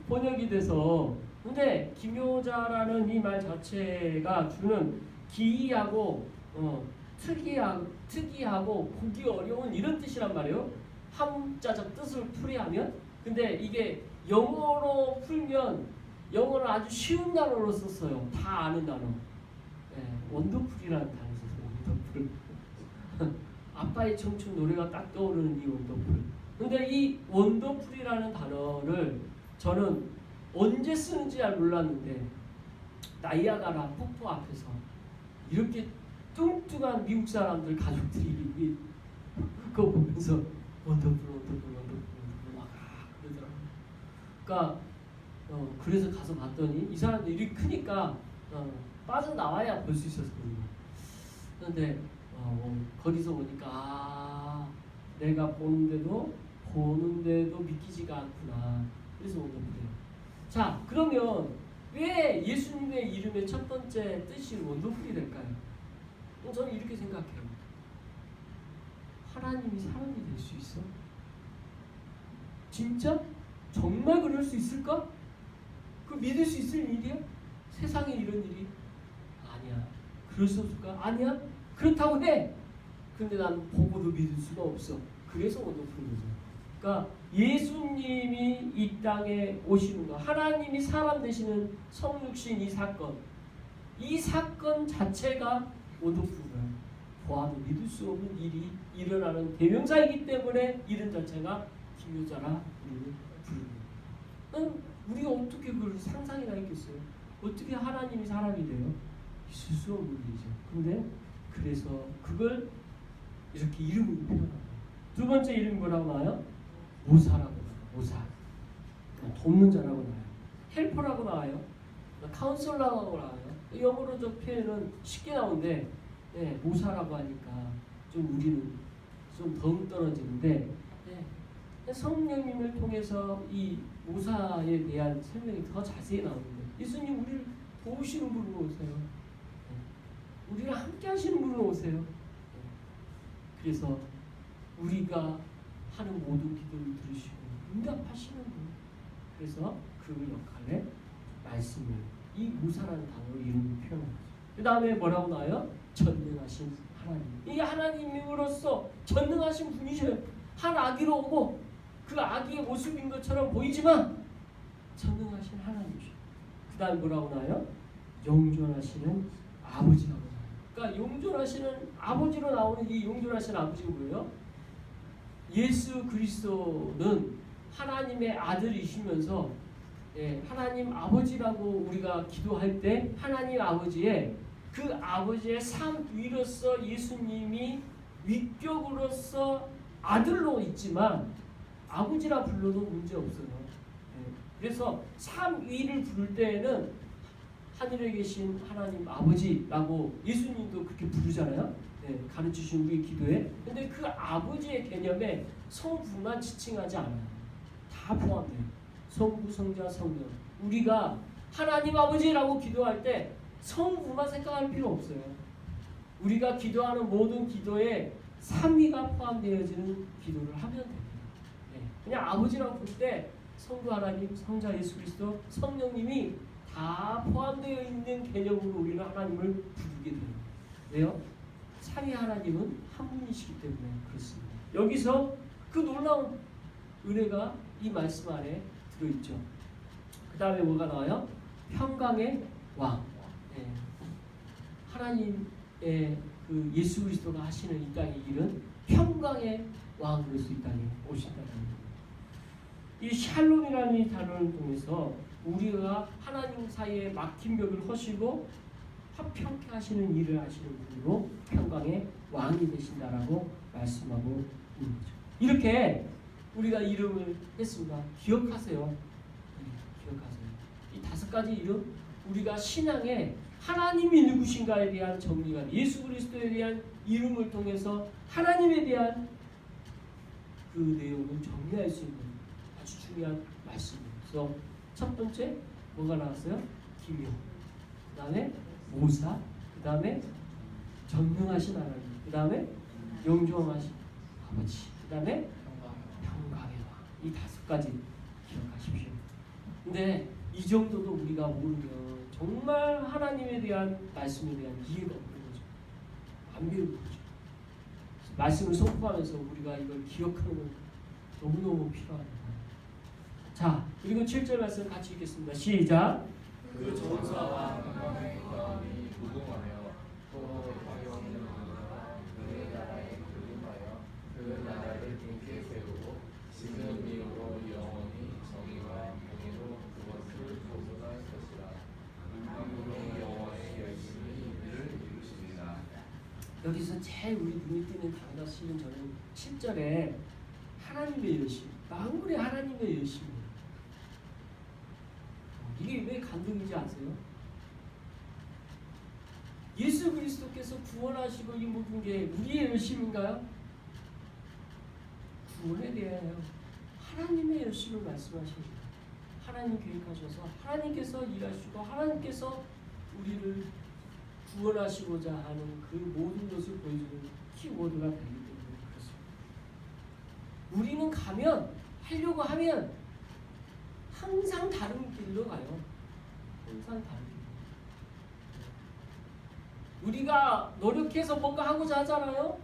번역이 돼서, 근데 기묘자라는 이 말 자체가 주는 기이하고 특이하고 보기 어려운 이런 뜻이란 말이에요. 한자적 뜻을 풀이하면. 근데 이게 영어로 풀면 영어를 아주 쉬운 단어로 썼어요. 다 아는 단어. 원더풀이라는 단어 썼어요. 원더풀. 아빠의 청춘 노래가 딱 떠오르는 이 원더풀. 근데 이 원더풀이라는 단어를 저는 언제 쓰는지 잘 몰랐는데 나이아가라 폭포 앞에서 이렇게 뚱뚱한 미국 사람들 가족들이 그거 보면서 원더풀 막 그러더라고요. 그러니까 그래서 가서 봤더니 이 사람들이 이렇게 크니까 빠져나와야 볼 수 있었거든요. 그런데 거기서 보니까 내가 보는데도 믿기지가 않구나. 그래서 원더풀이에요. 자, 그러면 왜 예수님의 이름의 첫 번째 뜻이 원더풀이 될까요? 저는 이렇게 생각해요. 하나님이 사람이 될 수 있어? 진짜? 정말 그럴 수 있을까? 그 믿을 수 있을 일이야? 세상에 이런 일이? 아니야. 그럴 수 없을까? 아니야. 그렇다고 해. 근데 난 보고도 믿을 수가 없어. 그래서 원더풀인 거죠. 그러니까 예수님이 이 땅에 오시는 거, 하나님이 사람 되시는 성육신 이 사건 자체가 원더풀이에요. 보아도 믿을 수 없는 일이 일어나는 대명사이기 때문에 이름 자체가 기묘자라 우리는 부릅니다. 우리가 어떻게 그걸 상상이나 했겠어요? 어떻게 하나님이 사람이 돼요? 있을 수 없는 일이죠. 근데 그래서 그걸 이렇게 이름으로 표현합니다. 두 번째 이름이 뭐라고 나와요? 모사라고 나와요. 모사. 돕는 자라고 나와요. 헬퍼라고 나와요. 카운슬러라고 나와요. 영어로 저 표현은 쉽게 나오는데 모사라고 하니까 좀 우리는 좀 덩 떨어지는데 성령님을 통해서 이 모사에 대한 설명이 더 자세히 나오는데 예수님 우리를 도우시는 분으로 오세요. 우리랑 함께 하시는 분으로 오세요. 그래서 우리가 하는 모든 기도를 들으시고 응답하시는 분. 그래서 그 역할에 말씀을 이 모사라는 단어로 이름을 표현합니다. 그 다음에 뭐라고 나와요? 전능하신 하나님. 이 하나님으로서 전능하신 분이셔요. 한 아기로 오고 그 아기의 모습인 것처럼 보이지만 전능하신 하나님이셔요. 그 다음에 뭐라고 나와요? 영존하시는 아버지라고 나와요. 그러니까 용존하시는 아버지로 나오는 이 용존하시는 아버지가 뭐예요? 예수 그리스도는 하나님의 아들이시면서 하나님 아버지라고 우리가 기도할 때 하나님 아버지의 그 아버지의 삶 위로서 예수님이 위격으로서 아들로 있지만 아버지라 불러도 문제없어요. 그래서 삶 위를 부를 때에는 하늘에 계신 하나님 아버지라고 예수님도 그렇게 부르잖아요. 가르치신 우리 기도에. 근데 그 아버지의 개념에 성부만 지칭하지 않아요. 다 포함돼요. 성부, 성자, 성령. 우리가 하나님 아버지라고 기도할 때 성부만 생각할 필요 없어요. 우리가 기도하는 모든 기도에 삼위가 포함되어지는 기도를 하면 됩니다. 그냥 아버지라고 부를 때 성부 하나님, 성자 예수 그리스도, 성령님이 다 포함되어 있는 개념으로 우리는 하나님을 부르게 돼요. 왜요? 삼위 하나님은 한 분이시기 때문에 그렇습니다. 여기서 그 놀라운 은혜가 이 말씀 안에 들어있죠. 그 다음에 뭐가 나와요? 평강의 왕. 하나님의 그 예수 그리스도가 하시는 이 땅의 일은 평강의 왕으로서 이 땅에 오신다는 겁니다. 이 샬롬이라는 이 단어를 통해서 우리가 하나님 사이에 막힌 벽을 허시고 화평케 하시는 일을 하시는 분으로 평강의 왕이 되신다라고 말씀하고 있는 거죠. 이렇게 우리가 이름을 했습니다. 기억하세요. 기억하세요. 이 5가지 이름 우리가 신앙에 하나님이 누구신가에 대한 정리가 예수 그리스도에 대한 이름을 통해서 하나님에 대한 그 내용을 정리할 수 있는 아주 중요한 말씀입니다. 그래서 첫 번째 뭐가 나왔어요? 기묘. 그 다음에 모사. 그 다음에 전능하신 하나님. 그 다음에 영존하신 아버지. 그 다음에 평강의 왕. 이 5가지 기억하십시오. 근데 이 정도도 우리가 모르면 정말 하나님에 대한 말씀에 대한 이해가 없는 거죠. 안 배우는 거죠. 말씀을 선포하면서 우리가 이걸 기억하는 건 너무너무 필요합니다. 자, 그리고 7절 말씀 같이 읽겠습니다. 시작. 그 전사와 평강의 마음이 무궁하며 또 영원히 그 나라에 그림하여 그 나라를 굳게 세우고 지금 이후로 영원히 정의와 공의로 그것을 보존할 것이라. 만국의 여호와의 열심히 이를 이루시리라. 여기서 제일 우리 눈에 띄는 단어가 실은 저는 10절에 하나님의 열심, 만군의 하나님의 열심이에요. 이게 왜 감동인지 아세요? 예수 그리스도께서 구원하시고 이 모든 게 우리의 열심인가요? 구원에 대하여 하나님의 열심을 말씀하십니다. 하나님 계획하셔서 하나님께서 일하시고 하나님께서 우리를 구원하시고자 하는 그 모든 것을 보여주는 키워드가 되기 때문에 그렇습니다. 우리는 하려고 하면 항상 다른 길로 가요. 항상 다른 길. 우리가 노력해서 뭔가 하고자 하잖아요.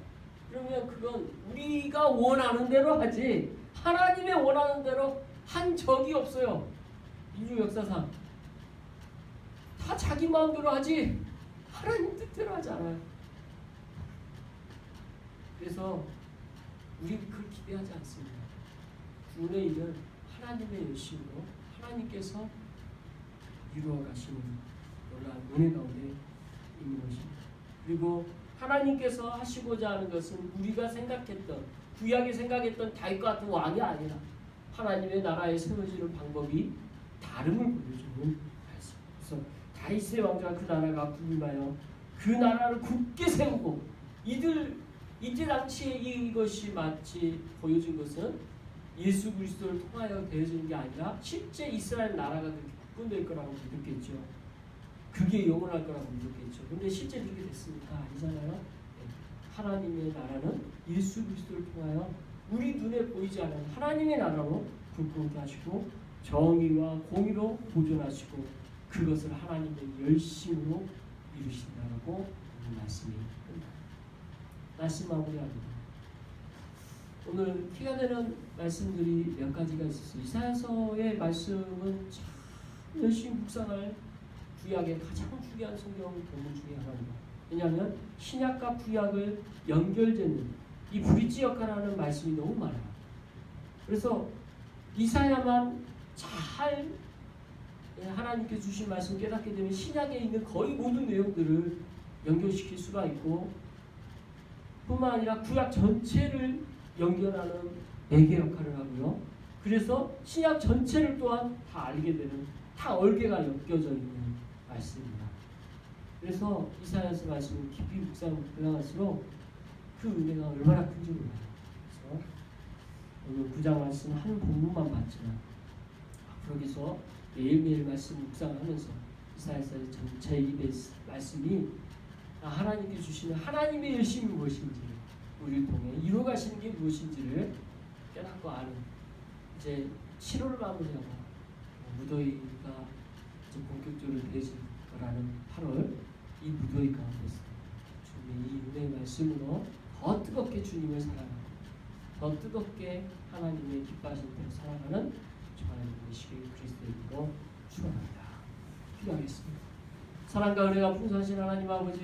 그러면 그건 우리가 원하는 대로 하지 하나님의 원하는 대로 한 적이 없어요. 인류 역사상 다 자기 마음대로 하지 하나님 뜻대로 하지 않아요. 그래서 우리는 그걸 기대하지 않습니다. 구원의 일은 하나님의 열심으로 하나님께서 이루어 가시는 놀라운 은혜 가운데 있는 것입니다. 그리고 하나님께서 하시고자 하는 것은 우리가 생각했던 구약에 생각했던 다윗과 같은 왕이 아니라 하나님의 나라에 세워지는 방법이 다름을 보여주는 말씀. 그래서 다윗의 왕조와 그 나라가 굴림하여 그 나라를 굳게 세우고 이때 당시에 이것이 마치 보여준 것은 예수 그리스도를 통하여 되어지는 게 아니라 실제 이스라엘 나라가 그렇게 복군될 거라고 믿었겠죠. 그게 영원할 거라고 믿었겠죠. 근데 실제 그렇게 됐습니까? 아니잖아요. 네. 하나님의 나라는 예수 그리스도를 통하여 우리 눈에 보이지 않는 하나님의 나라로 굳건케 하시고 정의와 공의로 보존하시고 그것을 하나님의 열심으로 이루신다라고 말씀이 끝납니다. 말씀 마무리합니다. 오늘 티가 되는 말씀들이 몇 가지가 있었어요. 이사야서의 말씀은 참 열심히 묵상할 구약의 가장 중요한 성경 본문 중에 하나입니다. 왜냐하면 신약과 구약을 연결짓는 이 브릿지 역할을 하는 말씀이 너무 많아요. 그래서 이사야만 잘 하나님께 주신 말씀 깨닫게 되면 신약에 있는 거의 모든 내용들을 연결시킬 수가 있고 뿐만 아니라 구약 전체를 연결하는 매개 역할을 하고요. 그래서 신약 전체를 또한 다 알게 되는 다 얼개가 엮여져 있는 말씀입니다. 그래서 이사야서 말씀을 깊이 묵상할수록 그 은혜가 얼마나 큰지 몰라요. 그래서 오늘 9장 말씀 한 본문만 봤지만 앞으로서 매일매일 말씀 묵상하면서 이사야서의 전체 입의 말씀이 하나님께 주시는 하나님의 열심이 무엇인지 우리를 통해 이루어가시는 게 무엇인지를 깨닫고 아는 이제 7월을 마무리하고 무더위가 이제 본격적으로 되어질 거라는 8월 이 무더위 가운데서 주님의 이 은혜의 말씀으로 더 뜨겁게 주님을 사랑하고 더 뜨겁게 하나님의 기뻐하시는 대로 살아가는 저와 여러분 되시길 그리스도의 이름으로 축원합니다. 기도하겠습니다. 사랑과 은혜가 풍성하신 하나님 아버지